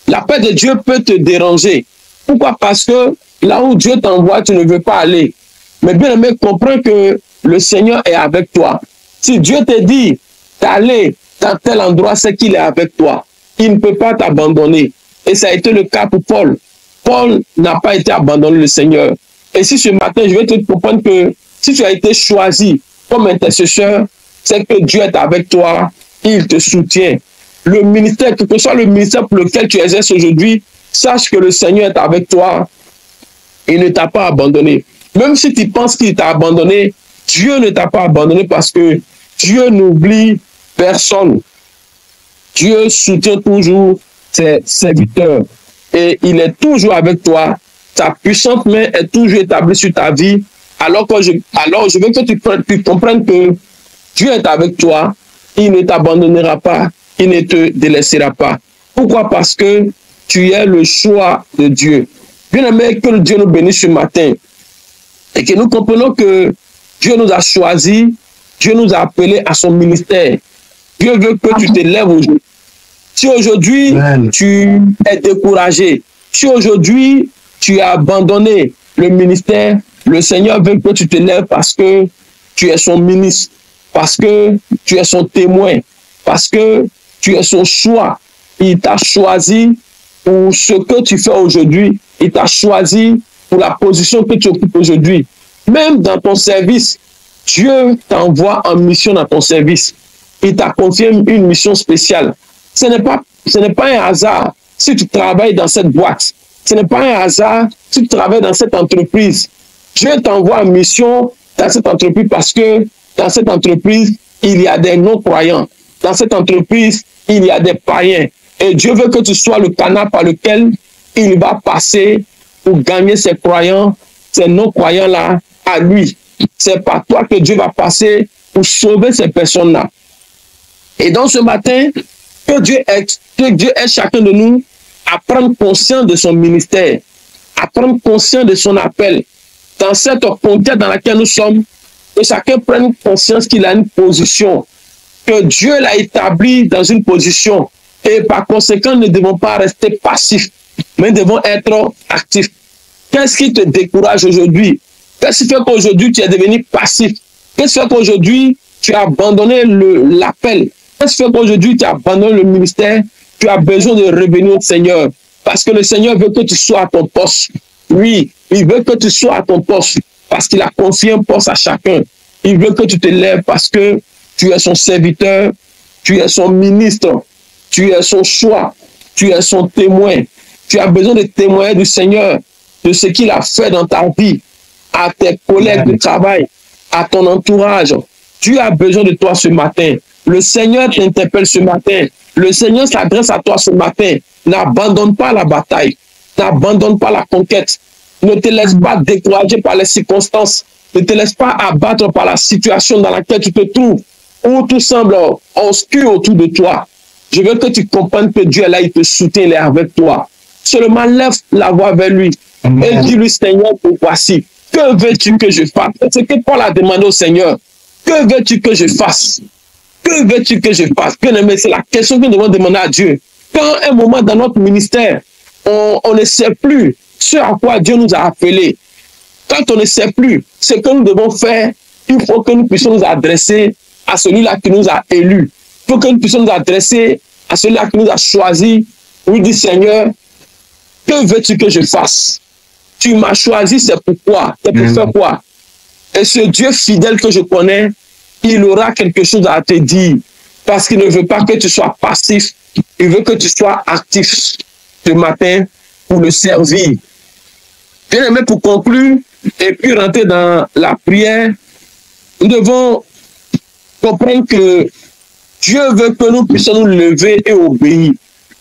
La paix de Dieu peut te déranger. Pourquoi? Parce que là où Dieu t'envoie, tu ne veux pas aller. Mais bien aimé, comprends que le Seigneur est avec toi. Si Dieu te dit d'aller dans tel endroit, c'est qu'il est avec toi. Il ne peut pas t'abandonner. Et ça a été le cas pour Paul. Paul n'a pas été abandonné, le Seigneur. Et si ce matin, je vais te comprendre que si tu as été choisi comme intercesseur, c'est que Dieu est avec toi, il te soutient. Le ministère, quel que soit le ministère pour lequel tu exerces aujourd'hui, sache que le Seigneur est avec toi. Il ne t'a pas abandonné. Même si tu penses qu'il t'a abandonné, Dieu ne t'a pas abandonné parce que Dieu n'oublie personne. Dieu soutient toujours ses serviteurs et il est toujours avec toi. Sa puissante main est toujours établie sur ta vie. Alors je veux que tu comprennes que Dieu est avec toi. Il ne t'abandonnera pas. Il ne te délaissera pas. Pourquoi? Parce que tu es le choix de Dieu. Bien aimé, que Dieu nous bénisse ce matin et que nous comprenons que Dieu nous a choisis, Dieu nous a appelés à son ministère. Dieu veut que tu te lèves aujourd'hui. Si aujourd'hui tu es découragé, si aujourd'hui tu as abandonné le ministère, le Seigneur veut que tu te lèves parce que tu es son ministre, parce que tu es son témoin, parce que tu es son choix. Il t'a choisi pour ce que tu fais aujourd'hui. Il t'a choisi pour la position que tu occupes aujourd'hui. Même dans ton service, Dieu t'envoie en mission dans ton service. Il t'a confié une mission spéciale. Ce n'est pas un hasard si tu travailles dans cette boîte. Ce n'est pas un hasard si tu travailles dans cette entreprise. Dieu t'envoie en mission dans cette entreprise parce que dans cette entreprise, il y a des non-croyants. Dans cette entreprise, il y a des païens. Et Dieu veut que tu sois le canal par lequel il va passer pour gagner ses croyants, ces non-croyants-là, à lui. C'est par toi que Dieu va passer pour sauver ces personnes-là. Et donc ce matin, que Dieu aide chacun de nous à prendre conscience de son ministère, à prendre conscience de son appel. Dans cette conquête dans laquelle nous sommes, que chacun prenne conscience qu'il a une position, que Dieu l'a établi dans une position. Et par conséquent, nous ne devons pas rester passifs, mais nous devons être actifs. Qu'est-ce qui te décourage aujourd'hui? Qu'est-ce qui fait qu'aujourd'hui tu es devenu passif? Qu'est-ce qui fait qu'aujourd'hui tu as abandonné l'appel? Qu'est-ce qui fait qu'aujourd'hui tu as abandonné le ministère? Tu as besoin de revenir au Seigneur. Parce que le Seigneur veut que tu sois à ton poste. Oui, il veut que tu sois à ton poste. Parce qu'il a confié un poste à chacun. Il veut que tu te lèves parce que tu es son serviteur, tu es son ministre, tu es son choix, tu es son témoin. Tu as besoin de témoigner du Seigneur, de ce qu'il a fait dans ta vie, à tes collègues de travail, à ton entourage. Tu as besoin de toi ce matin. Le Seigneur t'interpelle ce matin. Le Seigneur s'adresse à toi ce matin. N'abandonne pas la bataille. N'abandonne pas la conquête. Ne te laisse pas décourager par les circonstances. Ne te laisse pas abattre par la situation dans laquelle tu te trouves, où tout semble obscur autour de toi. Je veux que tu comprennes que Dieu est là, il te soutient, il est avec toi. Seulement lève la voix vers lui. Amen. Et dis-lui, Seigneur, voici. Que veux-tu que je fasse? C'est ce que Paul a demandé au Seigneur. Que veux-tu que je fasse? Que veux-tu que je fasse? Bien aimé, c'est la question que nous devons demander à Dieu. Quand un moment dans notre ministère, on ne sait plus ce à quoi Dieu nous a appelés, quand on ne sait plus ce que nous devons faire, il faut que nous puissions nous adresser à celui-là qui nous a élus. Il faut que nous puissions nous adresser à celui-là qui nous a choisis. Lui dit, Seigneur, que veux-tu que je fasse? Tu m'as choisi, c'est pourquoi? C'est pour faire quoi? Et ce Dieu fidèle que je connais, il aura quelque chose à te dire. Parce qu'il ne veut pas que tu sois passif. Il veut que tu sois actif ce matin pour le servir. Bien aimé, pour conclure et puis rentrer dans la prière, nous devons comprendre que Dieu veut que nous puissions nous lever et obéir.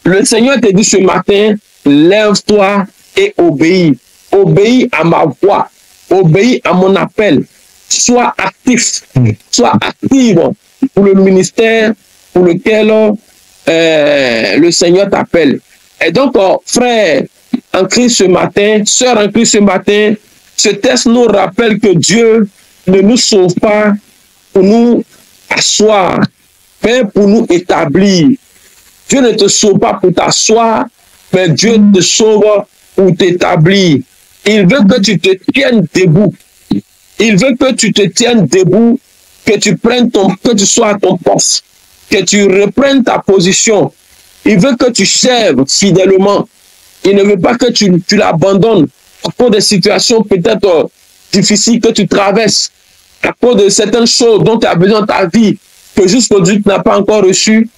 Le Seigneur te dit ce matin, lève-toi et obéis. Obéis à ma voix. Obéis à mon appel. Sois actif. Sois active pour le ministère pour lequel le Seigneur t'appelle. Et donc, frère en Christ ce matin, sœur en Christ ce matin, ce texte nous rappelle que Dieu ne nous sauve pas pour nous asseoir, mais pour nous établir. Dieu ne te sauve pas pour t'asseoir, mais Dieu te sauve pour t'établir. Il veut que tu te tiennes debout. Il veut que tu te tiennes debout, que tu prennes que tu sois à ton poste, que tu reprennes ta position. Il veut que tu serves fidèlement. Il ne veut pas que tu l'abandonnes à cause des situations peut-être difficiles que tu traverses, à cause de certaines choses dont tu as besoin dans ta vie, que jusqu'aujourd'hui tu n'as pas encore reçu.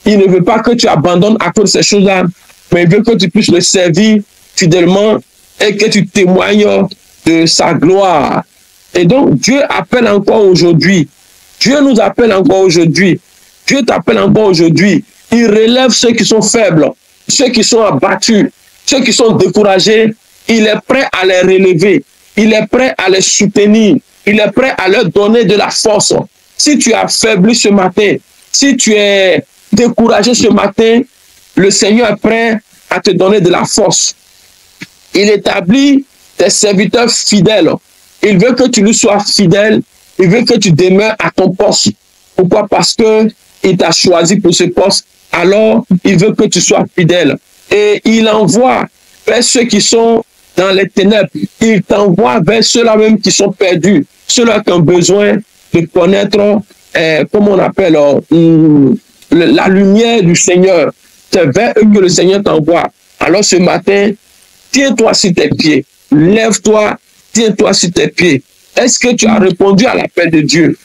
Il ne veut pas que tu abandonnes à cause de ces choses-là, mais il veut que tu puisses le servir fidèlement et que tu témoignes de sa gloire. Et donc, Dieu appelle encore aujourd'hui. Dieu nous appelle encore aujourd'hui. Dieu t'appelle encore aujourd'hui. Il relève ceux qui sont faibles, ceux qui sont abattus, ceux qui sont découragés. Il est prêt à les relever. Il est prêt à les soutenir. Il est prêt à leur donner de la force. Si tu es affaibli ce matin, si tu es découragé ce matin, le Seigneur est prêt à te donner de la force. Il établit tes serviteurs fidèles. Il veut que tu lui sois fidèle. Il veut que tu demeures à ton poste. Pourquoi? Parce que il t'a choisi pour ce poste. Alors, il veut que tu sois fidèle. Et il envoie vers ceux qui sont dans les ténèbres. Il t'envoie vers ceux-là même qui sont perdus. Ceux-là qui ont besoin de connaître, comment on appelle, la lumière du Seigneur. C'est vers eux que le Seigneur t'envoie. Alors ce matin, tiens-toi sur tes pieds. Lève-toi, tiens-toi sur tes pieds. Est-ce que tu as répondu à l'appel de Dieu?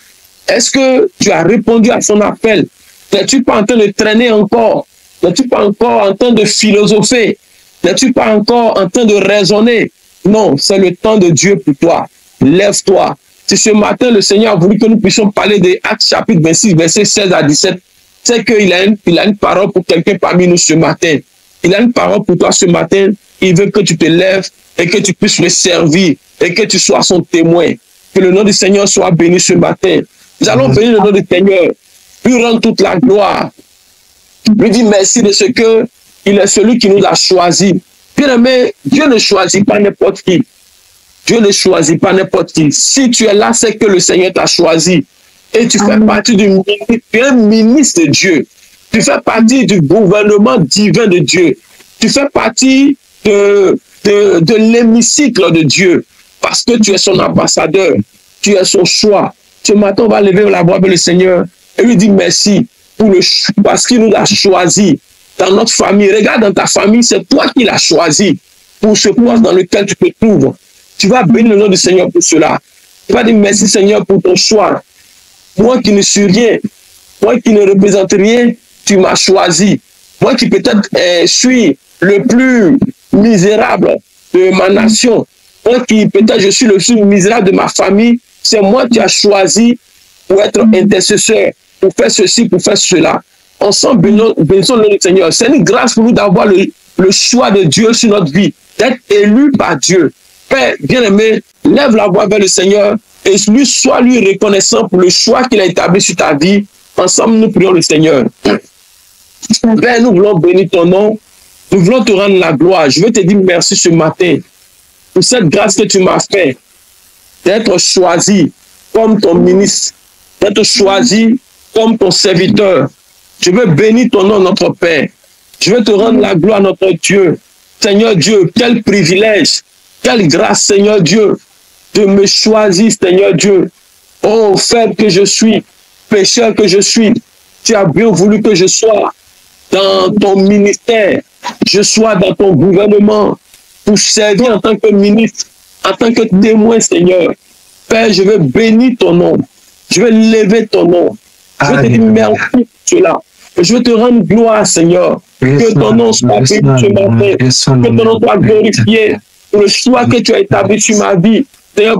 Est-ce que tu as répondu à son appel? N'es-tu pas en train de traîner encore? N'es-tu pas encore en train de philosopher? N'es-tu pas encore en train de raisonner? Non, c'est le temps de Dieu pour toi. Lève-toi. Si ce matin, le Seigneur a voulu que nous puissions parler des Actes chapitre 26, versets 16 à 17, c'est qu'il a une parole pour quelqu'un parmi nous ce matin. Il a une parole pour toi ce matin. Il veut que tu te lèves et que tu puisses le servir et que tu sois son témoin. Que le nom du Seigneur soit béni ce matin. Nous allons bénir le nom du Seigneur, lui rendre toute la gloire, lui dire merci de ce que il est celui qui nous a choisis. Bien aimé, Dieu ne choisit pas n'importe qui. Dieu ne choisit pas n'importe qui. Si tu es là, c'est que le Seigneur t'a choisi. Et tu fais partie du ministre de Dieu. Tu fais partie du gouvernement divin de Dieu. Tu fais partie de l'hémicycle de Dieu. Parce que tu es son ambassadeur. Tu es son choix. Ce matin, on va lever la voix vers le Seigneur et lui dire merci pour le choix, parce qu'il nous a choisis dans notre famille. Regarde dans ta famille, c'est toi qui l'as choisi pour ce poste dans lequel tu te trouves. Tu vas bénir le nom du Seigneur pour cela. Tu vas dire merci Seigneur pour ton choix. Moi qui ne suis rien, moi qui ne représente rien, tu m'as choisi. Moi qui peut-être suis le plus misérable de ma nation, moi qui peut-être je suis le plus misérable de ma famille, c'est moi qui as choisi pour être intercesseur, pour faire ceci, pour faire cela. Ensemble, bénissons le nom du Seigneur. C'est une grâce pour nous d'avoir le choix de Dieu sur notre vie, d'être élu par Dieu. Père bien-aimé, lève la voix vers le Seigneur et sois lui reconnaissant pour le choix qu'il a établi sur ta vie. Ensemble, nous prions le Seigneur. Père, nous voulons bénir ton nom. Nous voulons te rendre la gloire. Je veux te dire merci ce matin pour cette grâce que tu m'as fait d'être choisi comme ton ministre, d'être choisi comme ton serviteur. Je veux bénir ton nom, notre Père. Je veux te rendre la gloire, notre Dieu. Seigneur Dieu, quel privilège, quelle grâce, Seigneur Dieu, de me choisir, Seigneur Dieu. Oh, faible que je suis, pécheur que je suis, tu as bien voulu que je sois dans ton ministère, je sois dans ton gouvernement, pour servir en tant que ministre, en tant que témoin, Seigneur. Père, je veux bénir ton nom. Je veux lever ton nom. Je veux te dire merci pour cela. Je veux te rendre gloire, Seigneur. Que ton nom soit béni ce matin. Que ton nom soit glorifié pour le choix que tu as établi sur ma vie. Seigneur,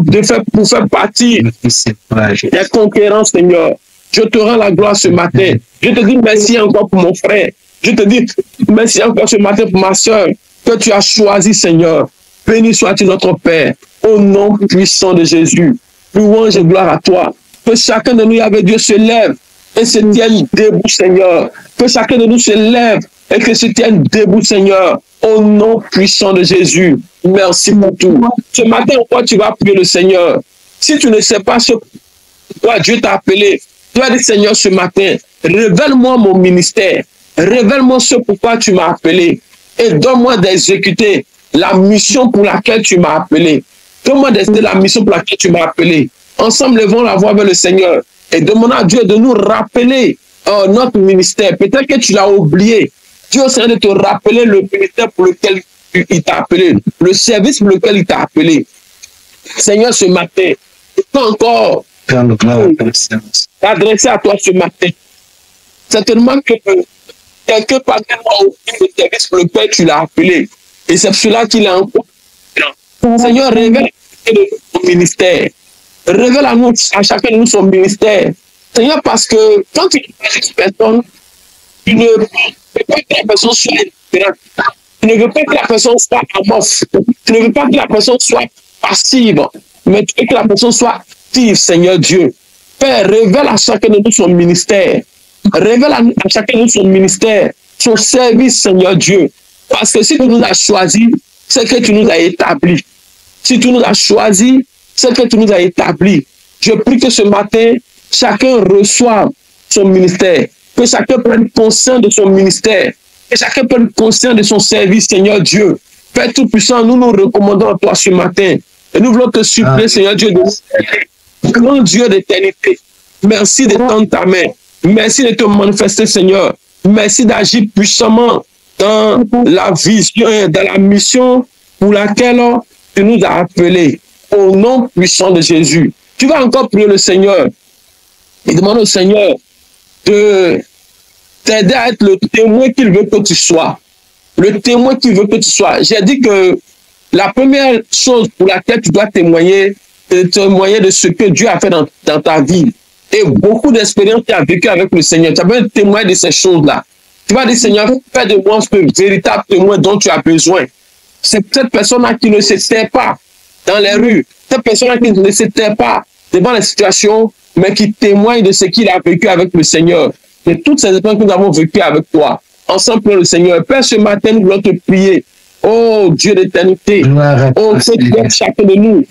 pour faire partie des conquérants, Seigneur. Je te rends la gloire ce matin. Je te dis merci encore pour mon frère. Je te dis merci encore ce matin pour ma soeur que tu as choisi, Seigneur. Béni sois-tu notre Père. Au nom puissant de Jésus. Louange et gloire à toi. Que chacun de nous, avec Dieu, se lève et se tienne debout, Seigneur. Que chacun de nous se lève et que se tienne debout, Seigneur. Au nom puissant de Jésus. Merci pour tout. Ce matin, pourquoi tu vas prier le Seigneur? Si tu ne sais pas ce pourquoi Dieu t'a appelé, tu vas dire, Seigneur, ce matin, révèle-moi mon ministère. Révèle-moi ce pourquoi tu m'as appelé. Et donne-moi d'exécuter la mission pour laquelle tu m'as appelé. Donne-moi d'exécuter la mission pour laquelle tu m'as appelé. Ensemble, levons la voix vers le Seigneur et demandons à Dieu de nous rappeler notre ministère. Peut-être que tu l'as oublié. Dieu est en train de te rappeler le ministère pour lequel il t'a appelé, le service pour lequel il t'a appelé. Seigneur, ce matin, je peux encore t'adresser à toi ce matin. Certainement que quelqu'un parmi moi oublie le service pour lequel tu l'as appelé. Et c'est cela qu'il a encore. Seigneur, révèle ton ministère. Révèle à nous, à chacun de nous son ministère. Seigneur, parce que quand tu parles de personne, tu ne veux pas que la personne soit indifférente. Tu ne veux pas que la personne soit amorphe. Tu ne veux pas que la personne soit passive. Mais tu veux que la personne soit active, Seigneur Dieu. Père, révèle à chacun de nous son ministère. Révèle à chacun de nous son ministère, son service, Seigneur Dieu. Parce que si tu nous as choisis, c'est que tu nous as établis. Si tu nous as choisis, c'est que tu nous as établis. Je prie que ce matin, chacun reçoive son ministère. Que chacun prenne conscience de son ministère. Que chacun prenne conscience de son service, Seigneur Dieu. Père Tout-Puissant, nous nous recommandons à toi ce matin. Et nous voulons te supplier, Seigneur Dieu, de grand Dieu d'éternité. Merci de tendre ta main. Merci de te manifester, Seigneur. Merci d'agir puissamment dans la vision, dans la mission pour laquelle tu nous as appelés. Au nom puissant de Jésus. Tu vas encore prier le Seigneur et demander au Seigneur de t'aider à être le témoin qu'il veut que tu sois. Le témoin qu'il veut que tu sois. J'ai dit que la première chose pour laquelle tu dois témoigner, c'est témoigner de ce que Dieu a fait dans ta vie. Et beaucoup d'expériences que tu as vécues avec le Seigneur. Tu as besoin de témoigner de ces choses-là. Tu vas dire, Seigneur, fais de moi ce véritable témoin dont tu as besoin. C'est cette personne-là qui ne se tait pas dans les rues. Cette personne-là qui ne se tait pas devant les situations, mais qui témoigne de ce qu'il a vécu avec le Seigneur. De toutes ces expériences que nous avons vécues avec toi. Ensemble, pour le Seigneur. Père, ce matin, nous voulons te prier. Oh, Dieu d'éternité. Oh, que tu aides chacun de nous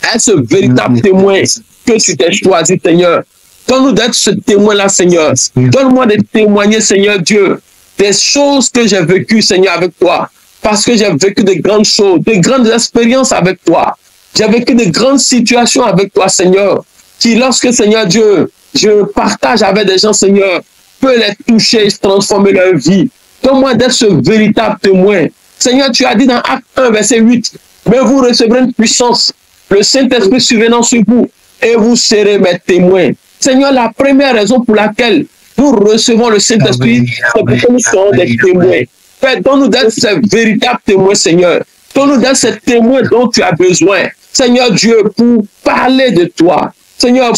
à ce véritable témoin que tu t'es choisi, Seigneur. Donne-nous d'être ce témoin-là, Seigneur. Donne-moi de témoigner, Seigneur Dieu, des choses que j'ai vécues, Seigneur, avec toi. Parce que j'ai vécu de grandes choses, de grandes expériences avec toi. J'ai vécu de grandes situations avec toi, Seigneur, qui, lorsque, Seigneur Dieu, je partage avec des gens, Seigneur, peut les toucher, transformer leur vie. Donne-moi d'être ce véritable témoin. Seigneur, tu as dit dans Acte 1, verset 8, mais vous recevrez une puissance, le Saint-Esprit survenant sur vous, et vous serez mes témoins. Seigneur, la première raison pour laquelle nous recevons le Saint-Esprit, c'est pour que nous soyons des témoins. Père, donne-nous d'être ces véritables témoins, Seigneur. Donne-nous d'être ces témoins dont tu as besoin. Seigneur Dieu, pour parler de toi. Seigneur,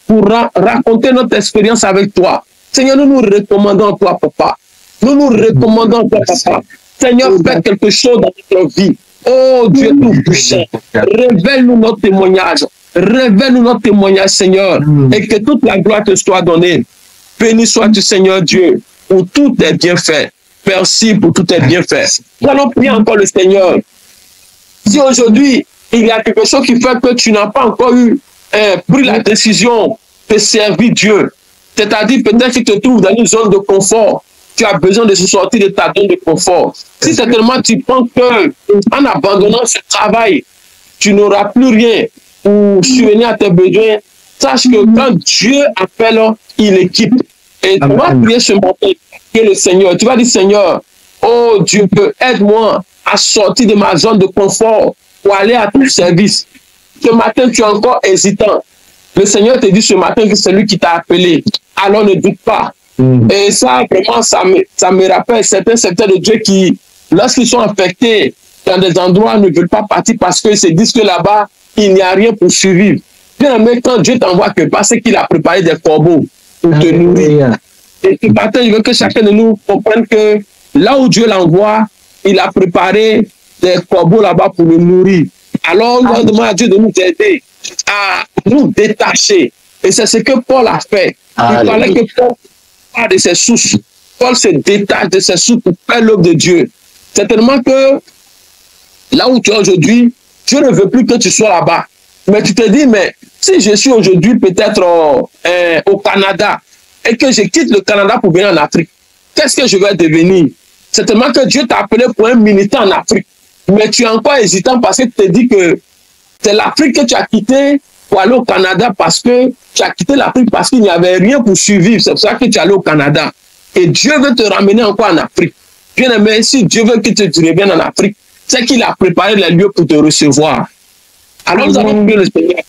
pour raconter notre expérience avec toi. Seigneur, nous nous recommandons à toi, Papa. Nous nous recommandons à toi, Papa. Seigneur, fais quelque chose dans notre vie. Oh Dieu tout-puissant, révèle-nous notre témoignage. Révèle-nous notre témoignage, Seigneur, et que toute la gloire te soit donnée. Béni sois-tu, Seigneur Dieu, pour tous tes bienfaits. Merci pour tous tes bienfaits. Nous allons prier encore le Seigneur. Si aujourd'hui, il y a quelque chose qui fait que tu n'as pas encore pris la décision de servir Dieu, c'est-à-dire peut-être que tu te trouves dans une zone de confort, tu as besoin de sortir de ta zone de confort. Si certainement tu penses qu'en abandonnant ce travail, tu n'auras plus rien pour subvenir à tes besoins, sache que quand Dieu appelle, il équipe. Et tu vas prier ce matin que le Seigneur, tu vas dire Seigneur, oh Dieu, aide-moi à sortir de ma zone de confort pour aller à ton service. Ce matin, tu es encore hésitant. Le Seigneur te dit ce matin que c'est lui qui t'a appelé. Alors ne doute pas. Et ça, vraiment, ça me rappelle certains secteurs de Dieu qui, lorsqu'ils sont affectés dans des endroits, ne veulent pas partir parce qu'ils se disent que là-bas, il n'y a rien pour survivre. Bien, mais quand Dieu t'envoie que parce qu'il a préparé des corbeaux pour te nourrir. Et ce matin, je veux que chacun de nous comprenne que là où Dieu l'envoie, il a préparé des corbeaux là-bas pour le nourrir. Alors, on demande à Dieu de nous aider à nous détacher. Et c'est ce que Paul a fait. Il fallait que Paul parle de ses sources. Paul se détache de ses sources pour faire l'œuvre de Dieu. Certainement que là où tu es aujourd'hui, Dieu ne veut plus que tu sois là-bas. Mais tu te dis, mais si je suis aujourd'hui peut-être au Canada et que je quitte le Canada pour venir en Afrique, qu'est-ce que je vais devenir? Certainement que Dieu t'a appelé pour un militant en Afrique. Mais tu es encore hésitant parce que tu te dis que c'est l'Afrique que tu as quitté pour aller au Canada parce que tu as quitté l'Afrique parce qu'il n'y avait rien pour survivre. C'est pour ça que tu es allé au Canada. Et Dieu veut te ramener encore en Afrique. Bien aimé, si Dieu veut que tu reviennes en Afrique, c'est qu'il a préparé les lieux pour te recevoir. Alors nous allons prier le Seigneur.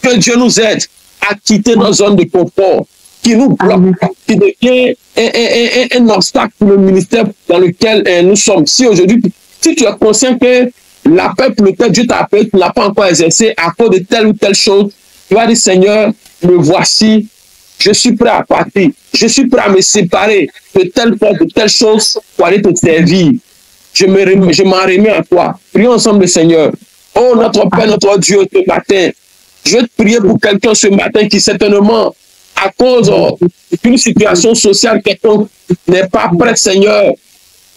Que Dieu nous aide à quitter nos zones de confort qui nous bloquent, qui devient un obstacle pour le ministère dans lequel nous sommes. Si aujourd'hui, si tu es conscient que l'appel pour lequel Dieu t'a appelé, tu ne l'as pas encore exercé à cause de telle ou telle chose, tu vas dire Seigneur, me voici, je suis prêt à partir, je suis prêt à me séparer de telle chose, de telle chose pour aller te servir. Je m'en remets à toi. Prions ensemble le Seigneur. Oh notre Père, notre Dieu, ce matin, je vais te prier pour quelqu'un ce matin qui certainement, à cause d'une situation sociale quelconque, n'est pas prêt, Seigneur,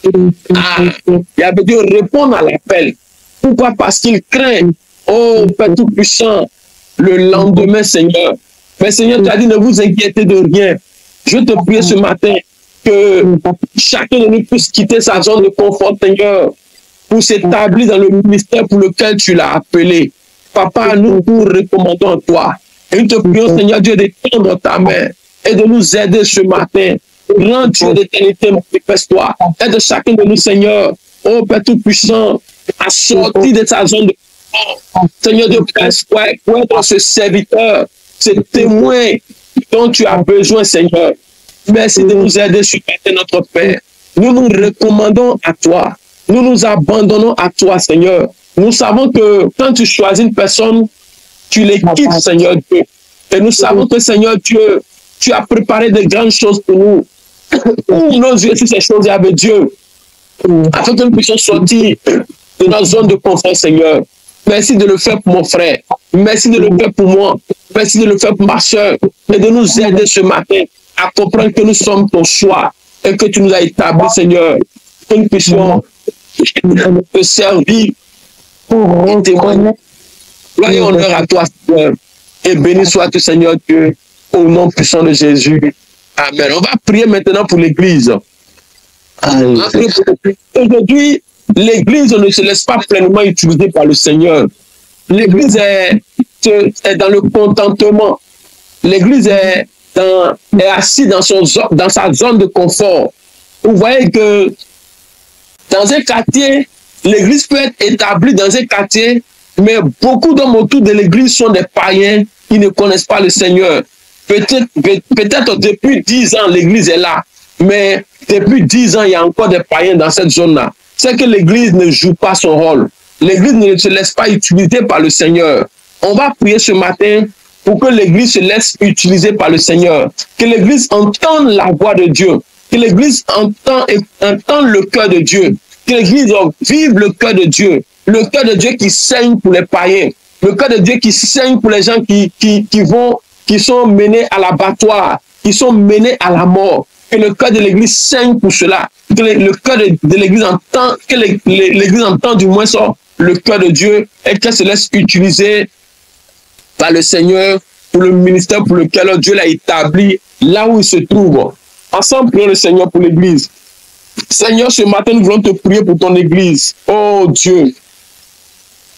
il avait dû répondre à l'appel. Pourquoi? Parce qu'il craint, oh Père Tout-Puissant, le lendemain, Seigneur. Mais Seigneur, tu as dit, ne vous inquiétez de rien. Je te prie ce matin que chacun de nous puisse quitter sa zone de confort, Seigneur, pour s'établir dans le ministère pour lequel tu l'as appelé. Papa, nous nous recommandons à toi. Et nous te prions, Seigneur Dieu, de tendre ta main et de nous aider ce matin. Grand Dieu d'éternité, manifeste-toi. Aide chacun de nous, Seigneur, oh Père Tout-Puissant, à sortir de sa zone de confort. Seigneur Dieu, pour être ce serviteur, ce témoin dont tu as besoin, Seigneur. Merci de nous aider sur notre Père. Nous nous recommandons à toi. Nous nous abandonnons à toi, Seigneur. Nous savons que quand tu choisis une personne, tu l'équipes, Seigneur Dieu. Et nous savons que, Seigneur Dieu, tu as préparé de grandes choses pour nous. Ouvre nos yeux sur ces choses avec Dieu, afin que nous puissions sortir de notre zone de confort, Seigneur. Merci de le faire pour mon frère. Merci de le faire pour moi. Merci de le faire pour ma soeur. Et de nous aider ce matin à comprendre que nous sommes ton choix et que tu nous as établis, Seigneur. Que nous puissions te servir et témoigner. Gloire et honneur à toi, Seigneur. Et béni sois-tu, Seigneur Dieu, au nom puissant de Jésus. Amen. On va prier maintenant pour l'Église. Aujourd'hui, l'Église ne se laisse pas pleinement utiliser par le Seigneur. L'Église est dans le contentement. L'Église est assise dans sa zone de confort. Vous voyez que dans un quartier, l'Église peut être établie dans un quartier, mais beaucoup d'hommes autour de l'Église sont des païens qui ne connaissent pas le Seigneur. Peut-être depuis 10 ans, l'Église est là, mais depuis 10 ans, il y a encore des païens dans cette zone-là. C'est que l'Église ne joue pas son rôle. L'Église ne se laisse pas utiliser par le Seigneur. On va prier ce matin pour que l'Église se laisse utiliser par le Seigneur. Que l'Église entende la voix de Dieu. Que l'Église entende le cœur de Dieu. Que l'Église vive le cœur de Dieu. Le cœur de Dieu qui saigne pour les païens. Le cœur de Dieu qui saigne pour les gens qui sont menés à l'abattoir, qui sont menés à la mort. Que le cœur de l'Église saigne pour cela. Que le cœur de l'Église entend, que l'Église entend du moins ça, le cœur de Dieu, et qu'elle se laisse utiliser par le Seigneur pour le ministère pour lequel Dieu l'a établi là où il se trouve. Ensemble, prions le Seigneur pour l'église. Seigneur, ce matin, nous voulons te prier pour ton église. Oh Dieu,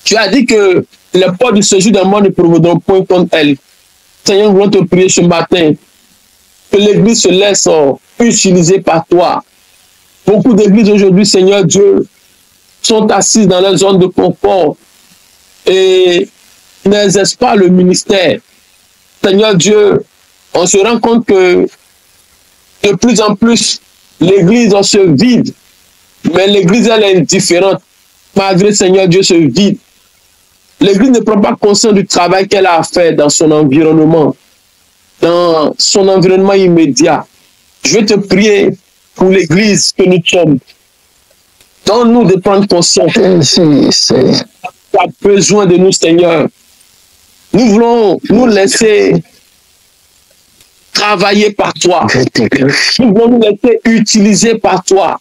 tu as dit que les portes du séjour d'un monde ne prévaudront point contre elle. Seigneur, nous voulons te prier ce matin que l'église se laisse utiliser par toi. Beaucoup d'églises aujourd'hui, Seigneur Dieu, sont assises dans leur zone de confort et n'exercent pas le ministère. Seigneur Dieu, on se rend compte que de plus en plus, l'église se vide, mais l'église, elle est indifférente, malgré Seigneur Dieu se vide. L'église ne prend pas conscience du travail qu'elle a à faire dans son environnement immédiat. Je vais te prier pour l'église que nous sommes. Donne-nous de prendre conscience. Tu as besoin de nous, Seigneur. Nous voulons nous laisser travailler par toi. Nous voulons nous laisser utiliser par toi.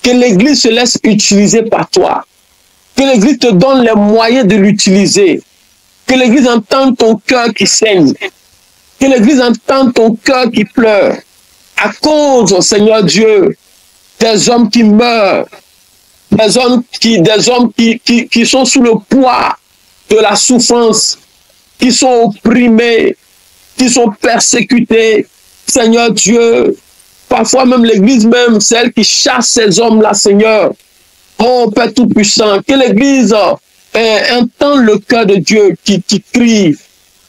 Que l'église se laisse utiliser par toi. Que l'église te donne les moyens de l'utiliser. Que l'église entende ton cœur qui saigne. Que l'église entende ton cœur qui pleure. À cause, Seigneur Dieu, des hommes qui meurent. Des hommes qui sont sous le poids de la souffrance. Qui sont opprimés. Qui sont persécutés. Seigneur Dieu, parfois même l'église même, celle qui chasse ces hommes-là, Seigneur. Oh Père Tout-Puissant, que l'église entende le cœur de Dieu qui crie.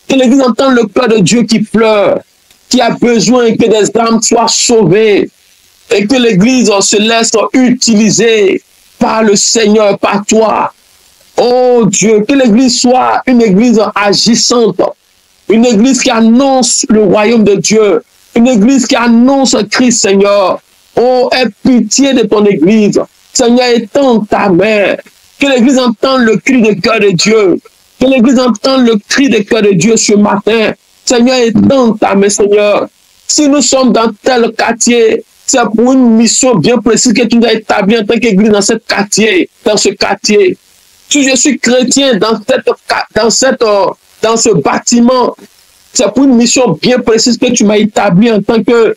Que l'église entende le cœur de Dieu qui pleure. Qui a besoin que des âmes soient sauvées. Et que l'église se laisse utiliser par le Seigneur, par toi. Oh Dieu, que l'église soit une église agissante. Une église qui annonce le royaume de Dieu. Une église qui annonce Christ, Seigneur. Oh, aie pitié de ton église. Seigneur, étends ta main. Que l'église entende le cri de cœur de Dieu. Que l'église entende le cri de cœur de Dieu ce matin. Seigneur, étends ta main, Seigneur. Si nous sommes dans tel quartier, c'est pour une mission bien précise que tu nous as établie en tant qu'église dans ce quartier. Si je suis chrétien dans ce bâtiment, c'est pour une mission bien précise que tu m'as établie en tant que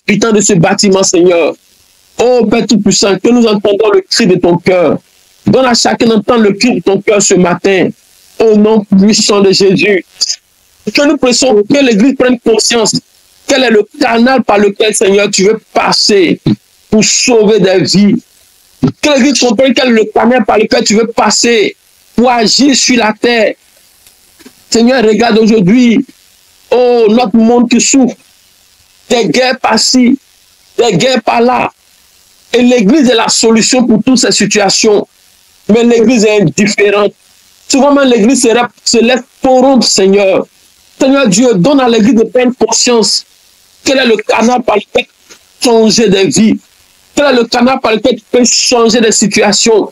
habitant de ce bâtiment, Seigneur. Oh Père Tout-Puissant, que nous entendons le cri de ton cœur. Donne à chacun d'entendre le cri de ton cœur ce matin. Au nom puissant de Jésus. Que nous pressons que l'Église prenne conscience quel est le canal par lequel, Seigneur, tu veux passer pour sauver des vies. Que l'Église comprenne quel est le canal par lequel tu veux passer pour agir sur la terre. Seigneur, regarde aujourd'hui, oh, notre monde qui souffre. Des guerres par-ci, des guerres par-là. Et l'Église est la solution pour toutes ces situations. Mais l'Église est indifférente. Souvent même l'Église se laisse corrompre, Seigneur. Seigneur Dieu, donne à l'Église de prendre conscience. Quel est le canal par lequel changer des vies? Quel est le canal par lequel tu peux changer des situations?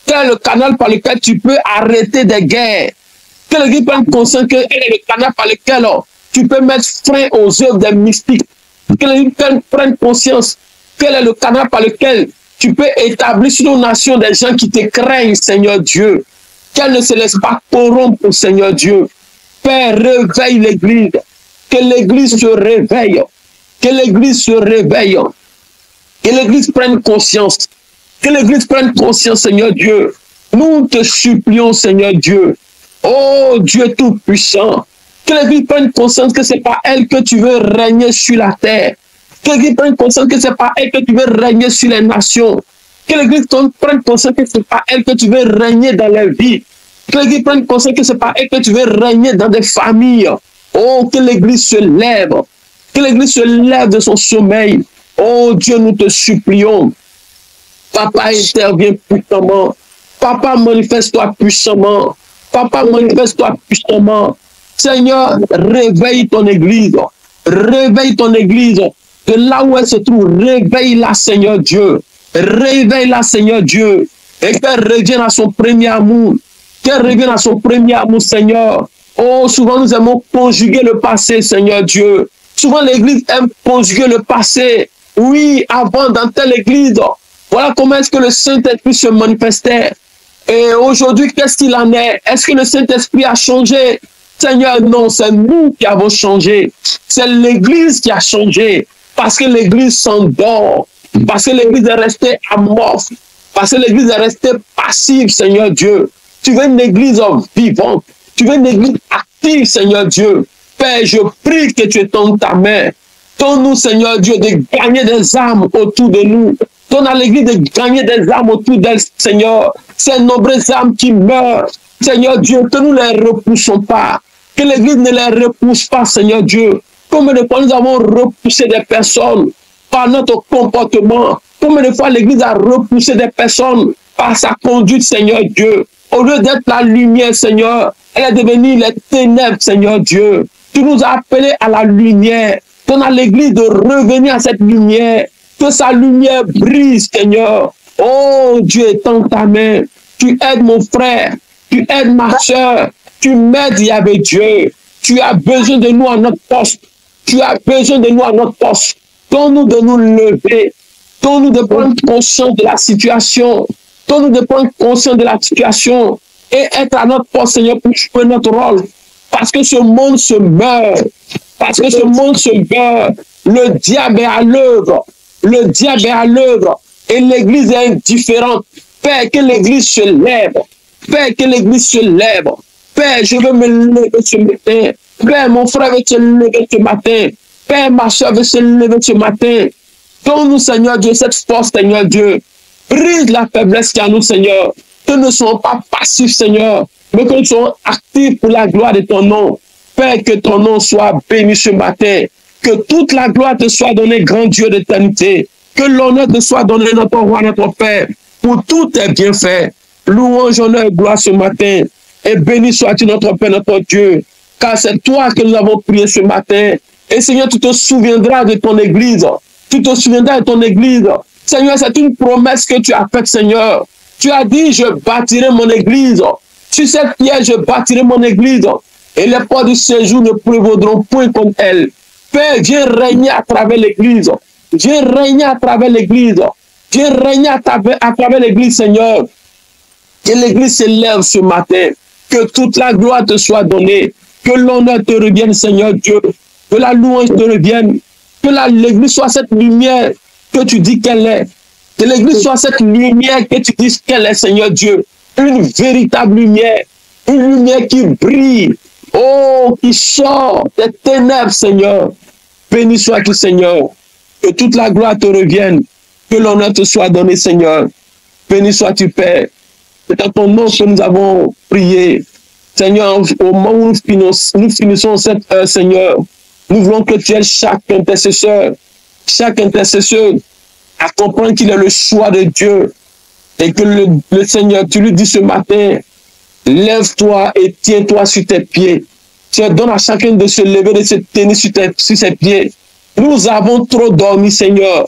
Quel est le canal par lequel tu peux arrêter des guerres? Que l'Église prenne conscience quel est le canal par lequel tu peux mettre frein aux œuvres des mystiques. Que l'Église prenne conscience quel est le canal par lequel tu peux établir sur nos nations des gens qui te craignent, Seigneur Dieu. Qu'elle ne se laisse pas corrompre, Seigneur Dieu. Père, réveille l'Église. Que l'Église se réveille. Que l'Église se réveille. Que l'Église prenne conscience. Que l'Église prenne conscience, Seigneur Dieu. Nous te supplions, Seigneur Dieu. Oh Dieu Tout-Puissant. Que l'Église prenne conscience que ce n'est pas elle que tu veux régner sur la terre. Que l'Église prenne conscience que ce n'est pas elle que tu veux régner sur les nations. Que l'Église prenne conscience que ce n'est pas elle que tu veux régner dans les vies. Que l'Église prenne conscience que ce n'est pas elle que tu veux régner dans des familles. Oh, que l'Église se lève. Que l'Église se lève de son sommeil. Oh Dieu, nous te supplions. Papa, interviens puissamment. Papa, manifeste-toi puissamment. Papa, manifeste-toi puissamment. Seigneur, réveille ton Église. Réveille ton Église. De là où elle se trouve, réveille-la, Seigneur Dieu. Réveille-la, Seigneur Dieu. Et qu'elle revienne à son premier amour. Qu'elle revienne à son premier amour, Seigneur. Oh, souvent nous aimons conjuguer le passé, Seigneur Dieu. Souvent l'Église aime conjuguer le passé. Oui, avant, dans telle Église. Voilà comment est-ce que le Saint-Esprit se manifestait. Et aujourd'hui, qu'est-ce qu'il en est? Est-ce que le Saint-Esprit a changé? Seigneur, non, c'est nous qui avons changé. C'est l'Église qui a changé. Parce que l'Église s'endort. Parce que l'Église est restée amorphe. Parce que l'Église est restée passive, Seigneur Dieu. Tu veux une Église vivante. Tu veux une Église active, Seigneur Dieu. Père, je prie que tu étendes ta main. Donne-nous, Seigneur Dieu, de gagner des âmes autour de nous. Donne à l'Église de gagner des âmes autour d'elle, Seigneur. Ces nombreuses âmes qui meurent. Seigneur Dieu, que nous ne les repoussons pas. Que l'Église ne les repousse pas, Seigneur Dieu. Combien de fois nous avons repoussé des personnes par notre comportement? Combien de fois l'Église a repoussé des personnes par sa conduite, Seigneur Dieu? Au lieu d'être la lumière, Seigneur, elle est devenue les ténèbres, Seigneur Dieu. Tu nous as appelés à la lumière. Donne à l'Église de revenir à cette lumière. Que sa lumière brise, Seigneur. Oh Dieu, étends ta main. Tu aides mon frère. Tu aides ma soeur. Tu m'aides, Yahvé Dieu. Tu as besoin de nous à notre poste. Tu as besoin de nous à notre poste. Donne-nous de nous lever. Donne-nous de prendre conscience de la situation. Donne-nous de prendre conscience de la situation et être à notre poste, Seigneur, pour jouer notre rôle. Parce que ce monde se meurt. Parce que ce monde se meurt. Le diable est à l'œuvre. Le diable est à l'œuvre. Et l'Église est indifférente. Père, que l'Église se lève. Père, que l'Église se lève. Père, je veux me lever ce matin. Père, mon frère veut se lever ce matin. Père, ma soeur veut se lever ce matin. Donne-nous, Seigneur Dieu, cette force, Seigneur Dieu. Brise la faiblesse qu'il y a en nous, Seigneur. Que nous ne soyons pas passifs, Seigneur, mais que nous soyons actifs pour la gloire de ton nom. Père, que ton nom soit béni ce matin. Que toute la gloire te soit donnée, grand Dieu d'éternité. Que l'honneur te soit donné, notre roi, notre Père, pour tous tes bienfaits. Louange, honneur et gloire ce matin. Et béni sois-tu, notre Père, notre Dieu. Car c'est toi que nous avons prié ce matin. Et Seigneur, tu te souviendras de ton Église. Tu te souviendras de ton Église. Seigneur, c'est une promesse que tu as faite, Seigneur. Tu as dit, je bâtirai mon Église. Sur cette pierre, je bâtirai mon Église. Et les portes du séjour ne prévaudront point comme elle. Père, viens régner à travers l'Église. Viens régner à travers l'Église. Viens régner à travers l'Église, Seigneur. Que l'Église se lève ce matin. Que toute la gloire te soit donnée. Que l'honneur te revienne, Seigneur Dieu. Que la louange te revienne. Que l'Église soit cette lumière que tu dis qu'elle est. Que l'Église soit cette lumière que tu dis qu'elle est, Seigneur Dieu. Une véritable lumière. Une lumière qui brille. Oh, qui sort des ténèbres, Seigneur. Béni sois-tu, Seigneur. Que toute la gloire te revienne. Que l'honneur te soit donné, Seigneur. Béni sois-tu, Père. C'est en ton nom que nous avons prié. Seigneur, au moment où nous finissons cette heure, Seigneur, nous voulons que tu aides chaque intercesseur à comprendre qu'il est le choix de Dieu. Et que le Seigneur, tu lui dis ce matin, lève-toi et tiens-toi sur tes pieds. Tu donnes à chacun de se lever, de se tenir sur ses pieds. Nous avons trop dormi, Seigneur.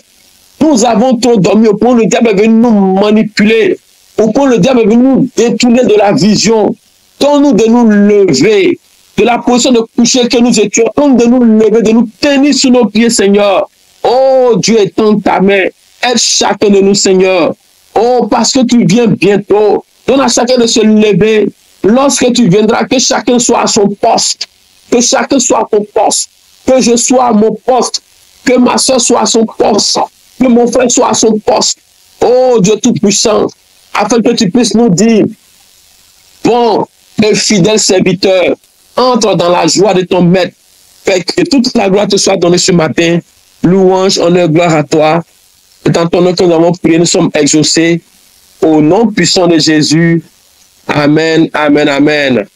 Nous avons trop dormi au point où le diable est venu nous manipuler. Au point où le diable est venu nous détourner de la vision. Donne-nous de nous lever de la position de coucher que nous étions. Donne-nous de nous lever, de nous tenir sur nos pieds, Seigneur. Oh, Dieu, étends ta main. Aide chacun de nous, Seigneur. Oh, parce que tu viens bientôt. Donne à chacun de se lever. Lorsque tu viendras, que chacun soit à son poste. Que chacun soit à son poste. Que je sois à mon poste. Que ma soeur soit à son poste. Que mon frère soit à son poste. Oh, Dieu Tout-Puissant. Afin que tu puisses nous dire, bon et fidèle serviteur, entre dans la joie de ton maître. Fait que toute la gloire te soit donnée ce matin. Louange, honneur, gloire à toi. Et dans ton nom que nous avons prié, nous sommes exaucés. Au nom puissant de Jésus. Amen, amen, amen.